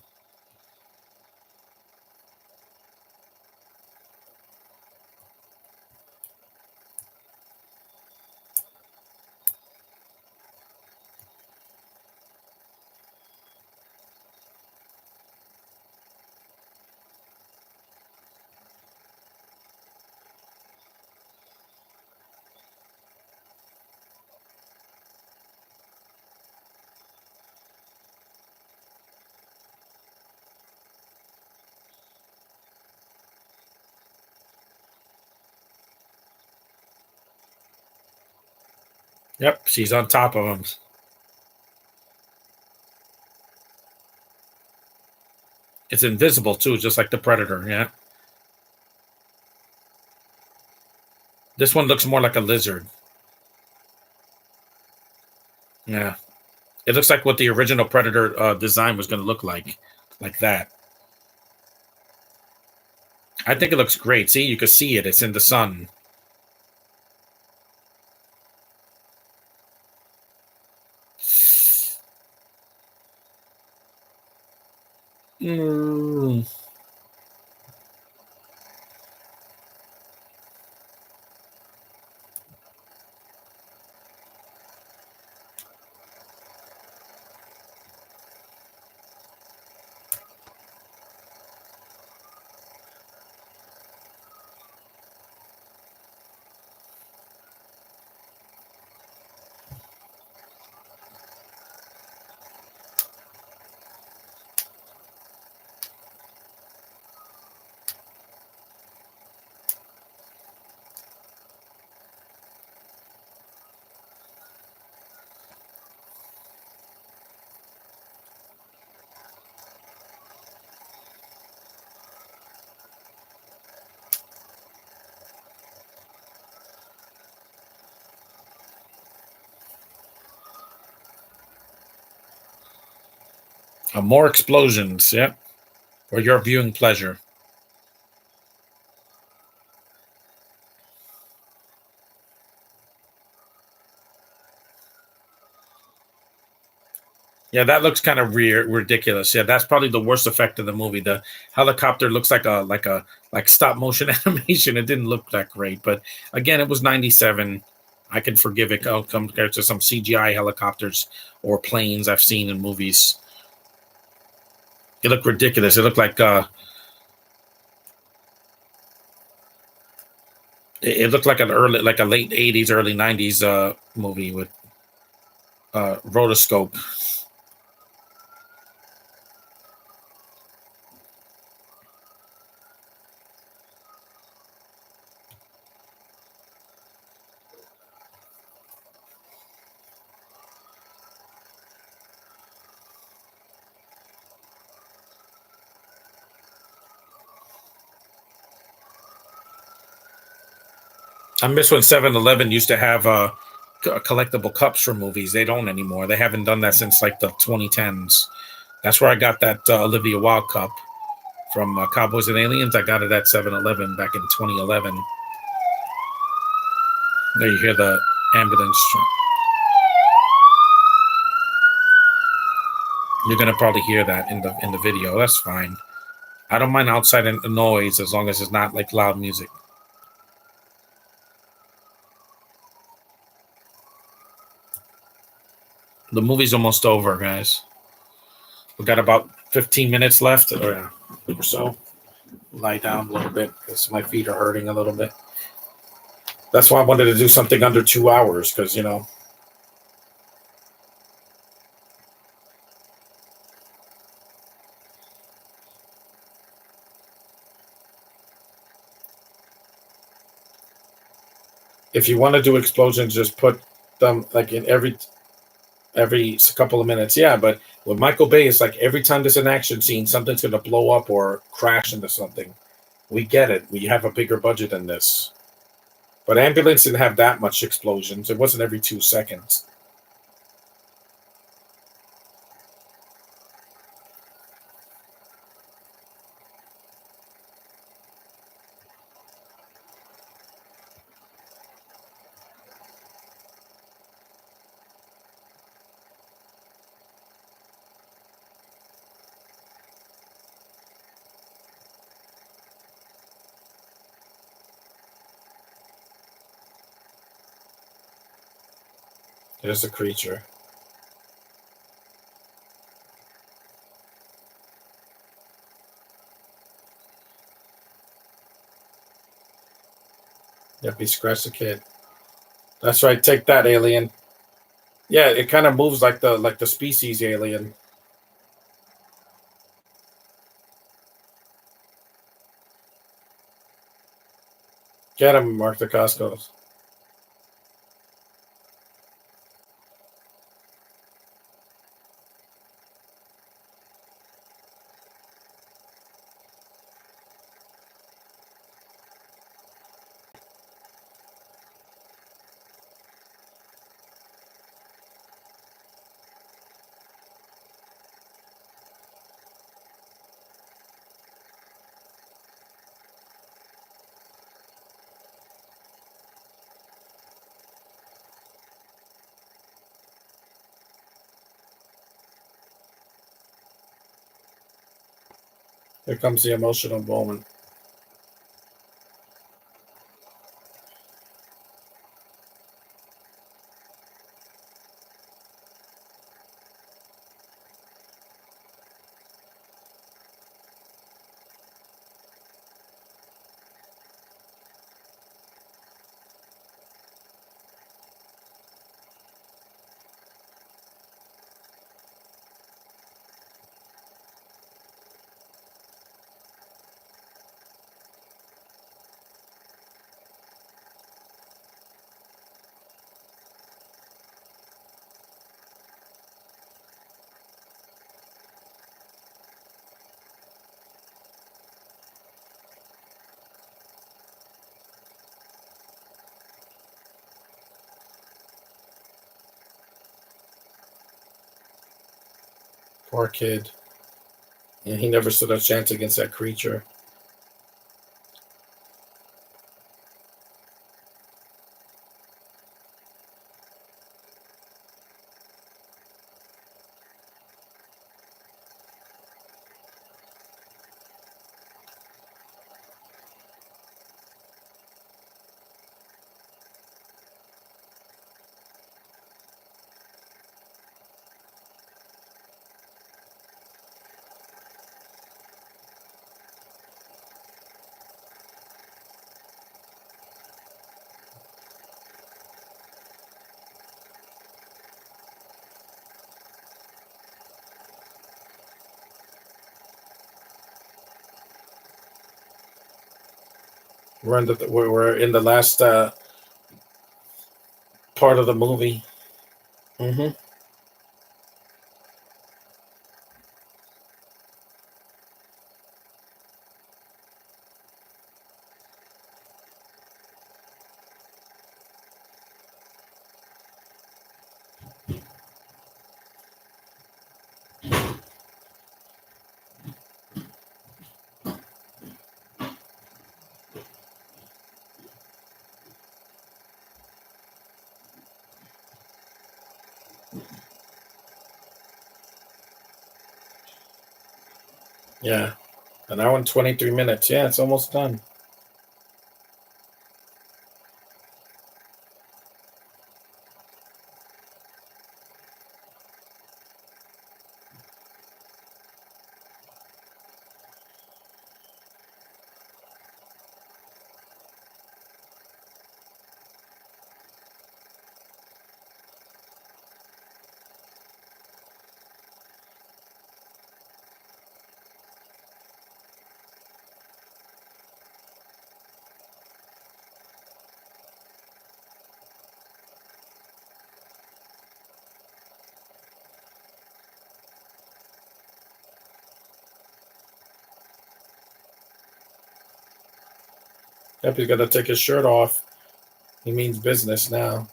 Yep, she's on top of him. It's invisible too, just like the Predator. Yeah. This one looks more like a lizard. Yeah. It looks like what the original Predator design was going to look like that. I think it looks great. See, you can see it. It's in the sun. Mm. More explosions. Yep. For your viewing pleasure. Yeah, that looks kind of ridiculous. Yeah, that's probably the worst effect of the movie. The helicopter looks like stop motion animation. It didn't look that great, but again, it was '97. I can forgive it compared to some CGI helicopters or planes I've seen in movies. It looked ridiculous. It looked like it looked like like a late '80s, early '90s movie with rotoscope. I miss when 7-Eleven used to have collectible cups for movies. They don't anymore. They haven't done that since like the 2010s. That's where I got that Olivia Wilde cup from Cowboys and Aliens. I got it at 7-Eleven back in 2011. There you hear the ambulance. You're gonna probably hear that in the video. That's fine. I don't mind outside noise as long as it's not like loud music. The movie's almost over, guys. We got about 15 minutes left or so. Lie down a little bit because my feet are hurting a little bit. That's why I wanted to do something under 2 hours because, if you want to do explosions, just put them like in every couple of minutes. Yeah, but with Michael Bay, it's like every time there's an action scene, something's going to blow up or crash into something. We get it. We have a bigger budget than this. But Ambulance didn't have that much explosions. It wasn't every 2 seconds. There's a creature. Yep, he scratched the kid. That's right. Take that, alien. Yeah, it kind of moves like the species alien. Get him, Mark the Costco's. Here comes the emotional moment. Poor kid. And he never stood a chance against that creature. We're in the last part of the movie. Hmm. Yeah, an hour and 23 minutes. Yeah, it's almost done. Yep, he's got to take his shirt off. He means business now.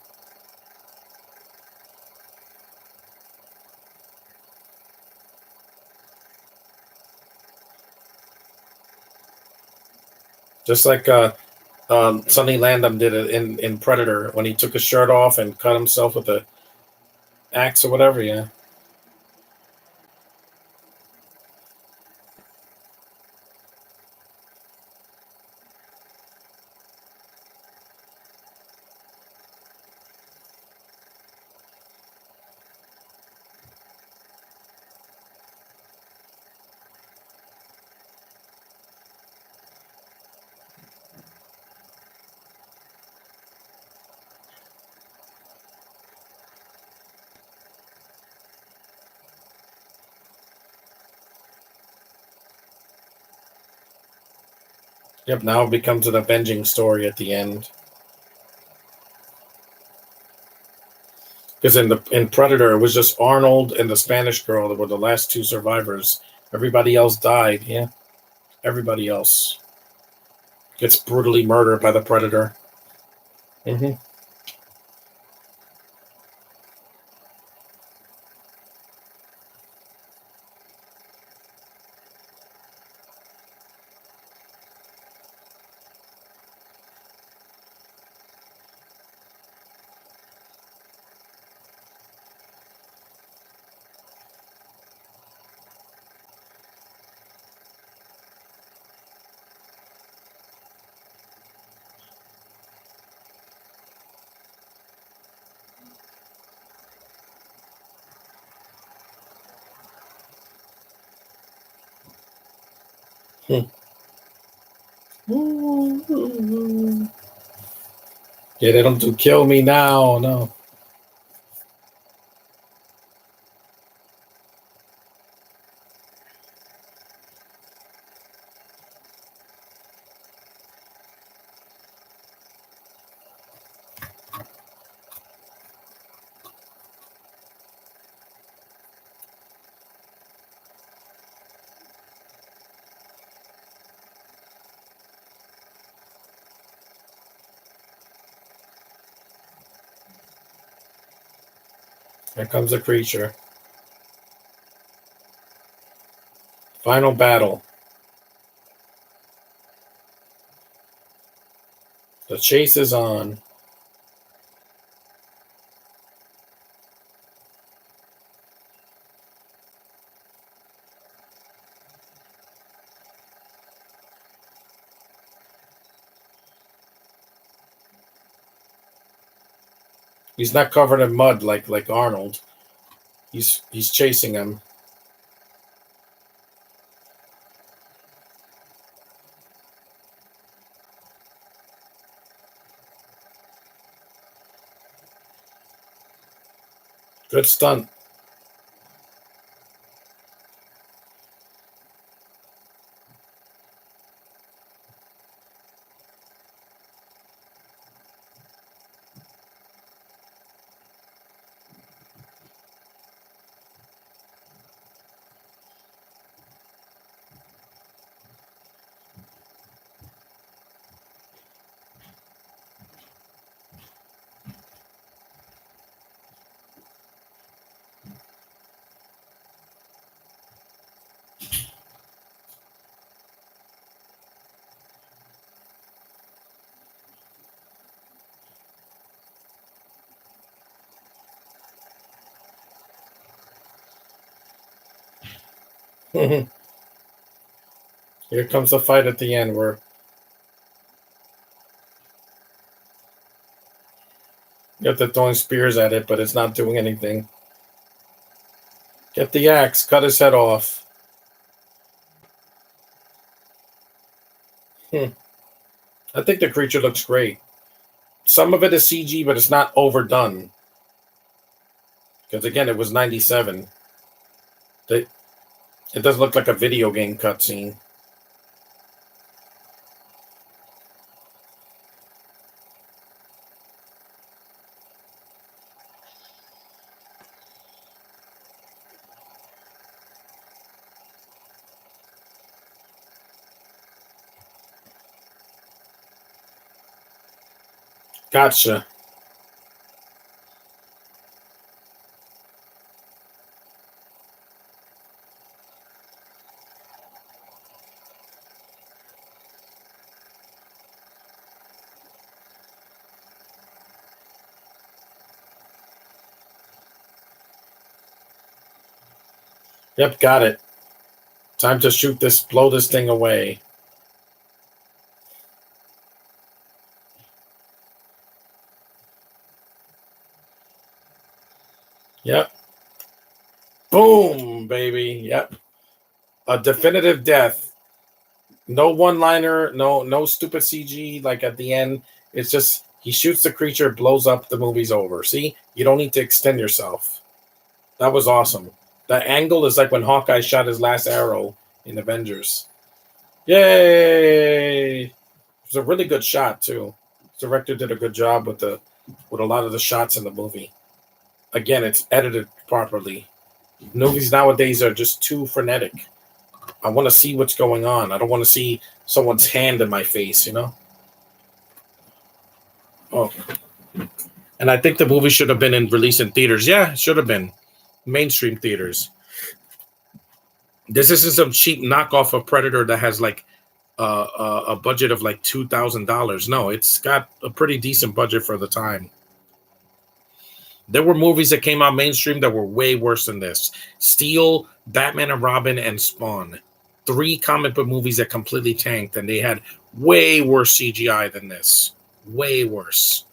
Just like Sonny Landham did it in Predator when he took his shirt off and cut himself with the axe or whatever. Yeah. Yep. Now it becomes an avenging story at the end. Because in Predator, it was just Arnold and the Spanish girl that were the last two survivors. Everybody else died. Yeah, everybody else gets brutally murdered by the Predator. Hmm. Get him to kill me now. No. Here comes the creature. Final battle. The chase is on. He's not covered in mud like Arnold. He's chasing him. Good stunt. Here comes the fight at the end where you have to throwing spears at it, but it's not doing anything. Get the axe, cut his head off. I think the creature looks great. Some of it is CG, but it's not overdone. Because again, it was 97. It doesn't look like a video game cutscene. Gotcha. Yep, got it. Time to shoot this, blow this thing away. Yep. Boom, baby. Yep. A definitive death. No one-liner, no stupid CG like at the end. It's just he shoots the creature, blows up, the movie's over. See? You don't need to extend yourself. That was awesome. That angle is like when Hawkeye shot his last arrow in Avengers. Yay! It was a really good shot too. The director did a good job with a lot of the shots in the movie. Again, it's edited properly. Movies nowadays are just too frenetic. I want to see what's going on. I don't want to see someone's hand in my face, you know? Oh. And I think the movie should have been released in theaters. Yeah, it should have been. Mainstream theaters. This isn't some cheap knockoff of Predator that has like a budget of like $2,000. No, it's got a pretty decent budget for the time. There were movies that came out mainstream that were way worse than this. Steel, Batman and Robin, and Spawn. 3 comic book movies that completely tanked, and they had way worse CGI than this. Way worse.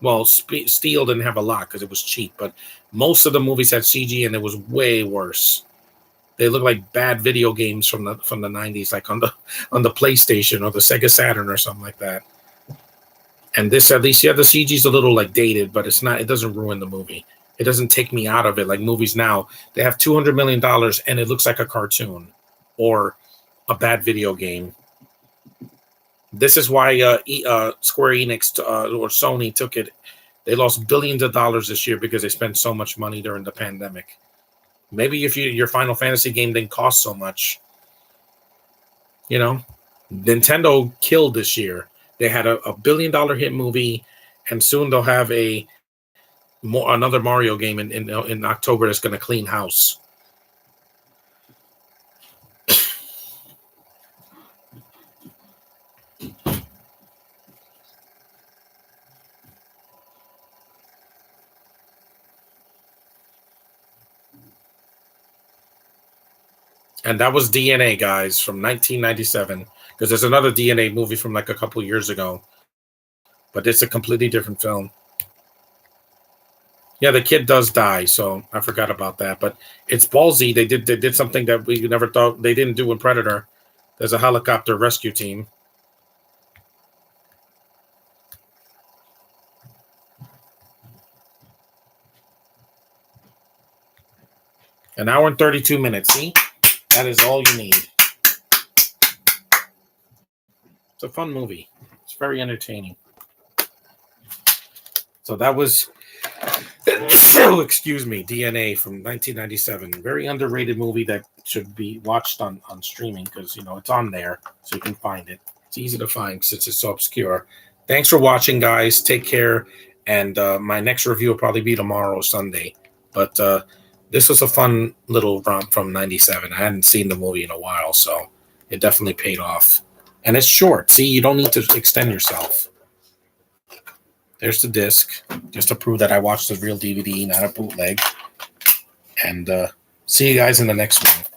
Well, Steel didn't have a lot because it was cheap, but most of the movies had CG, and it was way worse. They look like bad video games from the 90s, like on the PlayStation or the Sega Saturn or something like that. And this, at least, yeah, the CG's a little like dated, but it's not. It doesn't ruin the movie. It doesn't take me out of it like movies now. They have $200 million and it looks like a cartoon or a bad video game. This is why Square Enix or Sony took it. They lost billions of dollars this year because they spent so much money during the pandemic. Maybe if your Final Fantasy game didn't cost so much, you know, Nintendo killed this year. They had a $1 billion hit movie, and soon they'll have another Mario game in October that's going to clean house. And that was DNA, guys, from 1997. Because there's another DNA movie from like a couple years ago, but it's a completely different film. Yeah, the kid does die, so I forgot about that. But it's ballsy. They did something that we never thought they didn't do in Predator. There's a helicopter rescue team. An hour and 32 minutes. See? That is all you need. It's a fun movie. It's very entertaining. So that was, excuse me, DNA from 1997. Very underrated movie that should be watched on streaming because, it's on there so you can find it. It's easy to find since it's so obscure. Thanks for watching, guys. Take care. And my next review will probably be tomorrow, Sunday. But this was a fun little romp from 97. I hadn't seen the movie in a while, so it definitely paid off. And it's short. See, you don't need to extend yourself. There's the disc, just to prove that I watched the real DVD, not a bootleg. And see you guys in the next one.